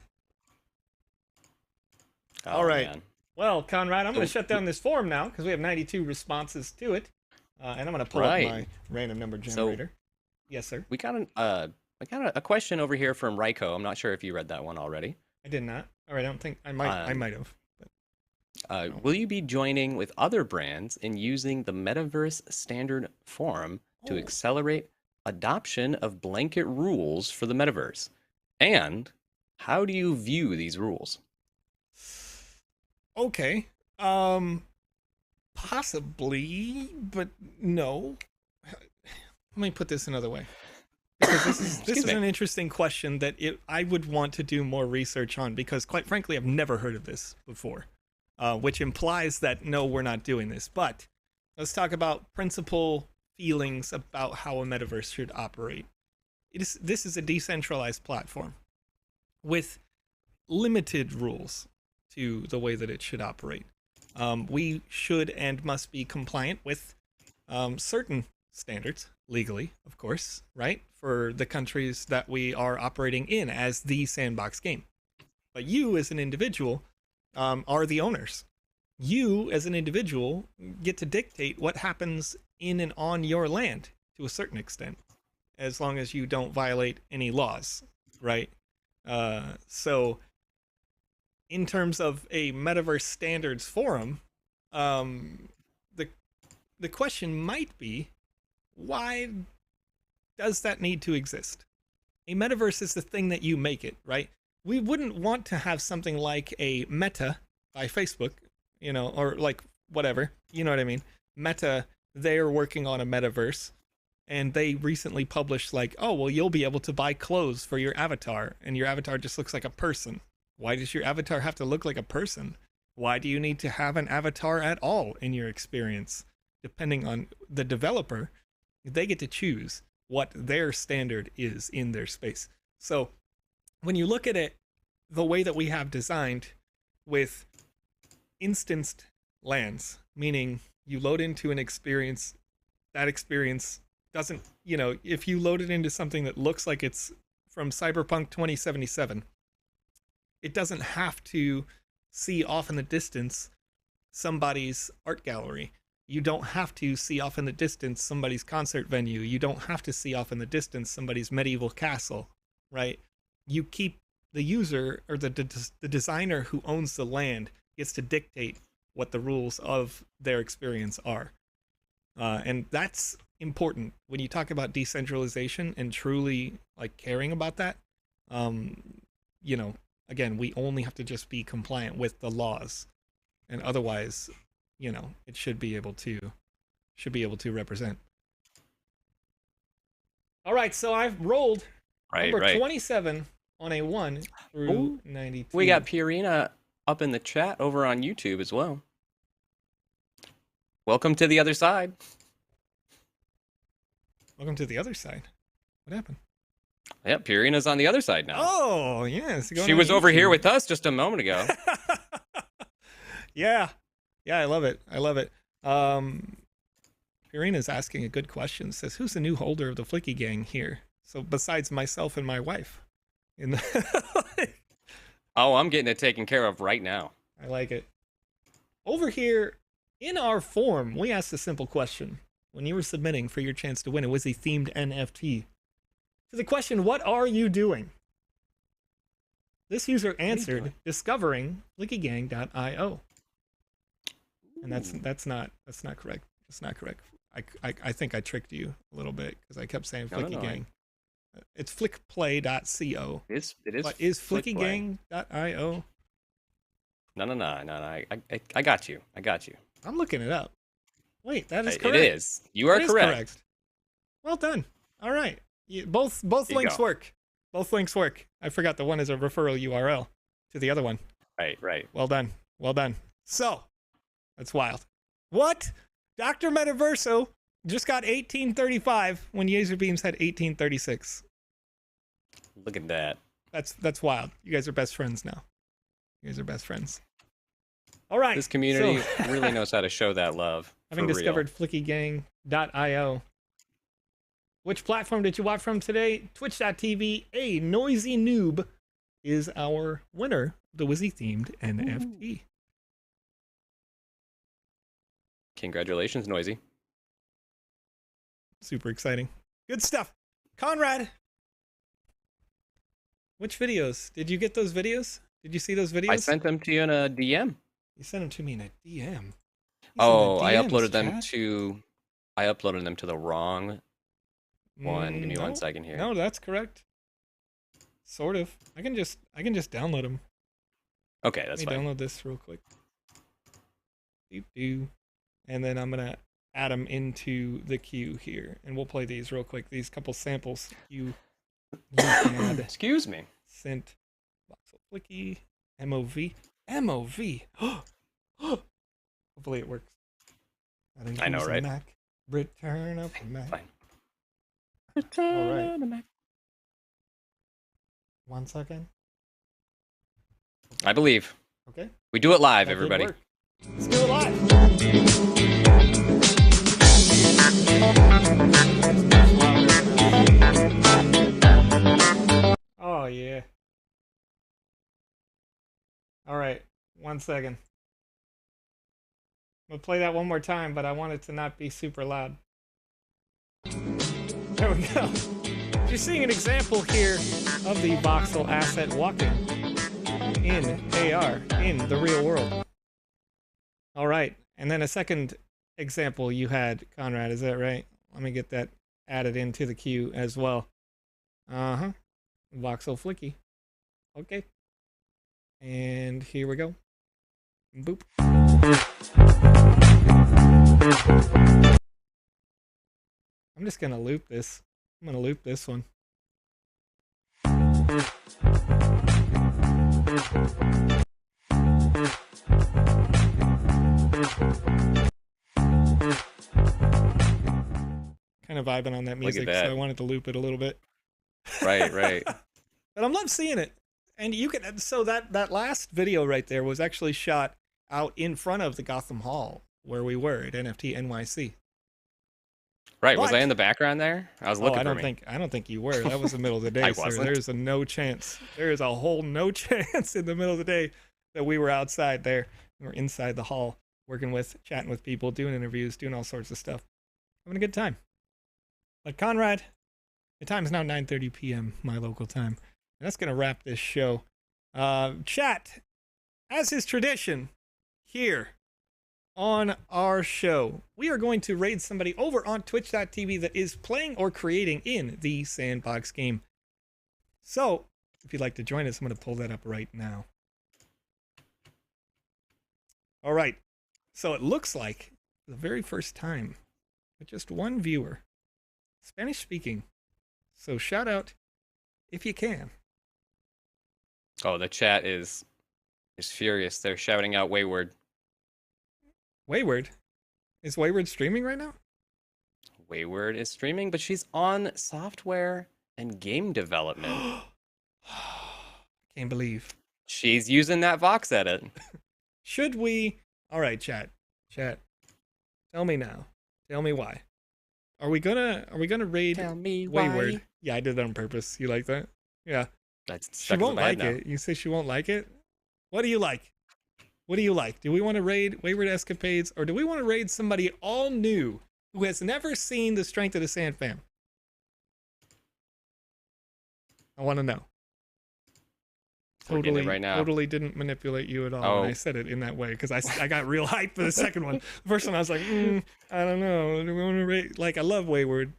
Speaker 1: Oh,
Speaker 2: all right.
Speaker 1: Man.
Speaker 2: Well, Conrad, I'm going to shut down this forum now because we have 92 responses to it. And I'm going to pull up my random number generator. Yes, sir.
Speaker 1: We got a question over here from Raiko. I'm not sure if you read that one already.
Speaker 2: I did not. All right, I don't think I might have. But...
Speaker 1: will you be joining with other brands in using the Metaverse standard forum to accelerate adoption of blanket rules for the Metaverse? And how do you view these rules?
Speaker 2: Okay. Possibly, but no. Let me put this another way. Because this is an interesting question that I would want to do more research on, because quite frankly, I've never heard of this before, which implies that no, we're not doing this. But let's talk about principal feelings about how a metaverse should operate. This is a decentralized platform with limited rules to the way that it should operate. We should and must be compliant with certain standards, legally, of course, right? for the countries that we are operating in as the sandbox game. But you as an individual are the owners. You as an individual get to dictate what happens in and on your land to a certain extent, as long as you don't violate any laws, right? So in terms of a metaverse standards forum, the question might be, why does that need to exist? A metaverse is the thing that you make it, right? We wouldn't want to have something like a Meta by Facebook, you know, or like whatever, you know what I mean? Meta, they're working on a metaverse, and they recently published like, oh, well, you'll be able to buy clothes for your avatar, and your avatar just looks like a person. Why does your avatar have to look like a person? Why do you need to have an avatar at all in your experience? Depending on the developer, they get to choose what their standard is in their space. So when you look at it the way that we have designed with instanced lands, meaning you load into an experience, that experience doesn't, you know, if you load it into something that looks like it's from Cyberpunk 2077, it doesn't have to see off in the distance somebody's art gallery. You don't have to see off in the distance somebody's concert venue. You don't have to see off in the distance somebody's medieval castle, right? You keep the user, or the designer who owns the land gets to dictate what the rules of their experience are. And that's important when you talk about decentralization and truly like caring about that. You know, again, we only have to just be compliant with the laws, and otherwise, you know, it should be able to represent. All right, so I've rolled number 27 on a 1 through 92.
Speaker 1: We got Purina up in the chat over on YouTube as well. Welcome to the other side.
Speaker 2: Welcome to the other side. What happened?
Speaker 1: Yep, Purina's on the other side now.
Speaker 2: Oh, yes.
Speaker 1: She was over here with us just a moment ago.
Speaker 2: Yeah. Yeah, I love it. I love it. Purina's asking a good question. Says, who's the new holder of the Flicky Gang here? So besides myself and my wife.
Speaker 1: Oh, I'm getting it taken care of right now.
Speaker 2: I like it. Over here in our form, we asked a simple question. When you were submitting for your chance to win, it was a themed NFT. So the question, what are you doing? This user answered, discovering flickygang.io. And that's not correct. That's not correct. I think I tricked you a little bit because I kept saying Flicky Gang. It's flickplay.co.
Speaker 1: It is.
Speaker 2: But is flickygang.io?
Speaker 1: No. I got you.
Speaker 2: I'm looking it up. Wait, that is correct.
Speaker 1: It is. You are correct.
Speaker 2: Well done. All right. Both links work. Both links work. I forgot the one is a referral URL to the other one.
Speaker 1: Right.
Speaker 2: Well done. So, that's wild. What? Dr. Metaverso just got 1835 when Yazerbeams had 1836.
Speaker 1: Look at that.
Speaker 2: That's wild. You guys are best friends now. You guys are best friends. All right.
Speaker 1: This community really knows how to show that love.
Speaker 2: Having discovered flickygang.io. Which platform did you watch from today? Twitch.tv. A Noisy Noob is our winner, the Wizzy themed NFT.
Speaker 1: Congratulations, Noisy.
Speaker 2: Super exciting. Good stuff. Conrad, which videos? Did you get those videos? Did you see those videos?
Speaker 1: I sent them to you in a DM.
Speaker 2: You sent them to me in a DM.
Speaker 1: I uploaded them to the wrong one. Give me 1 second here.
Speaker 2: No, that's correct. Sort of. I can just download them.
Speaker 1: Okay, that's fine.
Speaker 2: Let me download this real quick. And then I'm gonna add them into the queue here, and we'll play these real quick. These couple samples you had.
Speaker 1: Excuse me.
Speaker 2: Sent Voxel Flicky MOV. Hopefully it works.
Speaker 1: I know, right?
Speaker 2: Mac. Return of the Mac.
Speaker 1: Fine.
Speaker 2: All right. 1 second.
Speaker 1: I believe.
Speaker 2: Okay.
Speaker 1: We do it live,
Speaker 2: That did
Speaker 1: everybody.
Speaker 2: work. Let's do it live. All right, 1 second. I'm gonna play that one more time, but I want it to not be super loud. There we go. You're seeing an example here of the Voxel asset walking in AR, in the real world. All right, and then a second example you had, Conrad, is that right? Let me get that added into the queue as well. Uh-huh. Voxel Flicky. Okay. And here we go. Boop. I'm just gonna loop this. I'm gonna loop this one. Kind of vibing on that music, so I wanted to loop it a little bit.
Speaker 1: Right, right.
Speaker 2: But I'm love seeing it. And you can, so that last video right there was actually shot out in front of the Gotham Hall where we were at NFT NYC.
Speaker 1: Right,
Speaker 2: But,
Speaker 1: was I in the background there? I was looking
Speaker 2: I
Speaker 1: for me.
Speaker 2: don't think you were. That was the middle of the day,
Speaker 1: I
Speaker 2: sir.
Speaker 1: wasn't.
Speaker 2: There's a no chance. There is a whole no chance in the middle of the day that we were outside there. We were inside the hall, working with, chatting with people, doing interviews, doing all sorts of stuff. Having a good time. But Conrad, the time is now 9:30 p.m. my local time. And that's going to wrap this show. Chat, as is tradition, here on our show, we are going to raid somebody over on twitch.tv that is playing or creating in the Sandbox game. So, if you'd like to join us, I'm going to pull that up right now. All right. So it looks like the very first time with just one viewer, Spanish speaking. So shout out if you can.
Speaker 1: Oh, the chat is furious. They're shouting out Wayward.
Speaker 2: Wayward? Is Wayward streaming right now?
Speaker 1: Wayward is streaming, but she's on software and game development.
Speaker 2: Can't believe.
Speaker 1: She's using that VoxEdit.
Speaker 2: Should we? All right, chat. Tell me now. Tell me why. Are we gonna raid
Speaker 1: Tell me
Speaker 2: Wayward?
Speaker 1: why.
Speaker 2: Yeah, I did that on purpose. You like that? Yeah.
Speaker 1: That's
Speaker 2: She
Speaker 1: stuck in
Speaker 2: won't
Speaker 1: my head
Speaker 2: like
Speaker 1: now.
Speaker 2: it. You say she won't like it? What do you like? What do you like? Do we want to raid Wayward Escapades, or do we want to raid somebody all new who has never seen the strength of the Sand Fam? I want to know.
Speaker 1: We're getting it right now.
Speaker 2: Totally didn't manipulate you at all when I said it in that way, because I got real hyped for the second one. The first one I was like, I don't know. Do we want to raid? Like, I love Wayward.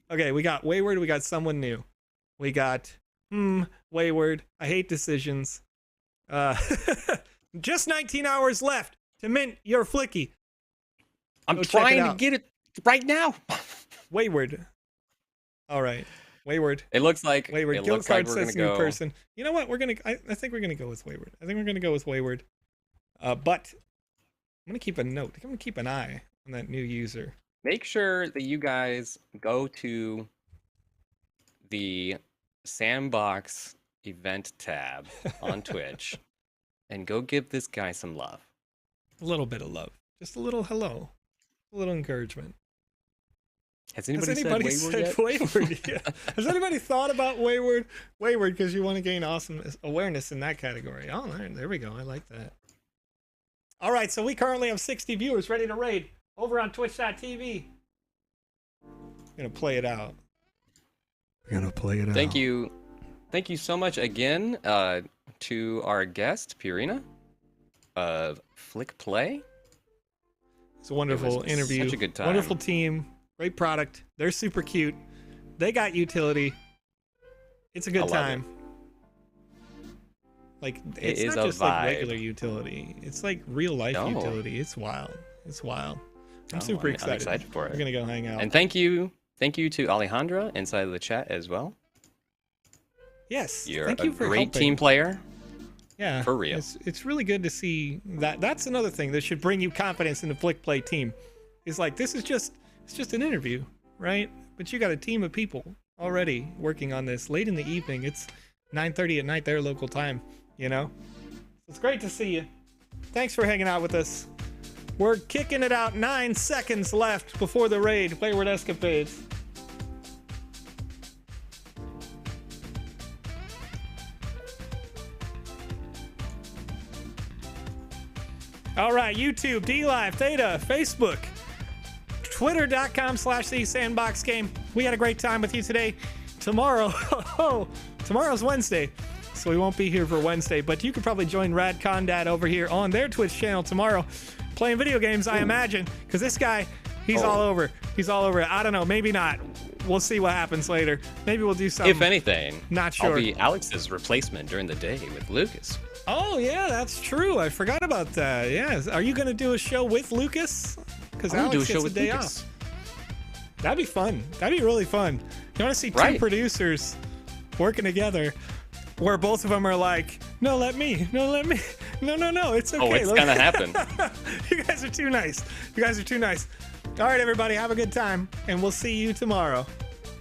Speaker 2: Okay, we got Wayward. We got someone new. We got Wayward. I hate decisions. Just 19 hours left to mint your Flicky.
Speaker 1: I'm
Speaker 2: Go check
Speaker 1: trying
Speaker 2: it
Speaker 1: to
Speaker 2: out.
Speaker 1: get it right now.
Speaker 2: Wayward. All right. Wayward.
Speaker 1: It looks like
Speaker 2: Wayward.
Speaker 1: it
Speaker 2: Guild
Speaker 1: looks like
Speaker 2: card
Speaker 1: we're
Speaker 2: says
Speaker 1: gonna
Speaker 2: new
Speaker 1: go.
Speaker 2: person. You know what? I think we're gonna go with Wayward. I think we're gonna go with Wayward. But I'm gonna keep a note. I'm gonna keep an eye on that new user.
Speaker 1: Make sure that you guys go to the Sandbox event tab on Twitch and go give this guy some love.
Speaker 2: A little bit of love. Just a little hello. A little encouragement.
Speaker 1: Has
Speaker 2: Has
Speaker 1: anybody,
Speaker 2: anybody
Speaker 1: said
Speaker 2: said Wayward yet? Has anybody thought about Wayward? Wayward, because you want to gain awesome awareness in that category. Oh, there we go. I like that. All right, so we currently have 60 viewers ready to raid over on twitch.tv. Gonna play it out. We're gonna play it out.
Speaker 1: Thank you so much again to our guest Purina of FlickPlay.
Speaker 2: It's a wonderful
Speaker 1: It was
Speaker 2: interview.
Speaker 1: such a good time.
Speaker 2: Wonderful team. Great product. They're super cute. They got utility. It's a good
Speaker 1: I love
Speaker 2: time. Like, it's
Speaker 1: is
Speaker 2: not
Speaker 1: a
Speaker 2: just like
Speaker 1: vibe.
Speaker 2: regular utility. It's like real life
Speaker 1: No.
Speaker 2: utility. It's wild. It's wild. I'm
Speaker 1: Oh,
Speaker 2: super excited.
Speaker 1: I'm excited for it.
Speaker 2: We're gonna go hang out.
Speaker 1: And thank you to Alejandra inside of the chat as well.
Speaker 2: yes,
Speaker 1: You're
Speaker 2: thank
Speaker 1: a
Speaker 2: you for
Speaker 1: great
Speaker 2: helping.
Speaker 1: team player.
Speaker 2: Yeah,
Speaker 1: for real.
Speaker 2: It's really good to see that. That's another thing that should bring you confidence in the FlickPlay team. Is like, it's just an interview, right? But you got a team of people already working on this late in the evening. It's 9:30 at night their local time, you know? It's great to see you. Thanks for hanging out with us. We're kicking it out. 9 seconds left before the raid. Wayward Escapades. All right, YouTube, DLive, Theta, Facebook, Twitter.com/the Sandbox Game. We had a great time with you today. Tomorrow, tomorrow's Wednesday, so we won't be here for Wednesday, but you could probably join Rad Condad over here on their Twitch channel tomorrow, playing video games, I imagine, because this guy, he's all over. He's all over it. I don't know, maybe not. We'll see what happens later. Maybe we'll do something.
Speaker 1: If anything,
Speaker 2: not sure.
Speaker 1: I'll be Alex's replacement during the day with Lucas.
Speaker 2: Oh, yeah, that's true. I forgot about that. Yeah. Are you going to do a show with Lucas? Because Alex gets a day off. That'd be fun. That'd be really fun. You want to see two producers working together where both of them are like, no, let me. No, it's okay.
Speaker 1: Oh, it's going to happen.
Speaker 2: You guys are too nice. All right, everybody, have a good time, and we'll see you tomorrow.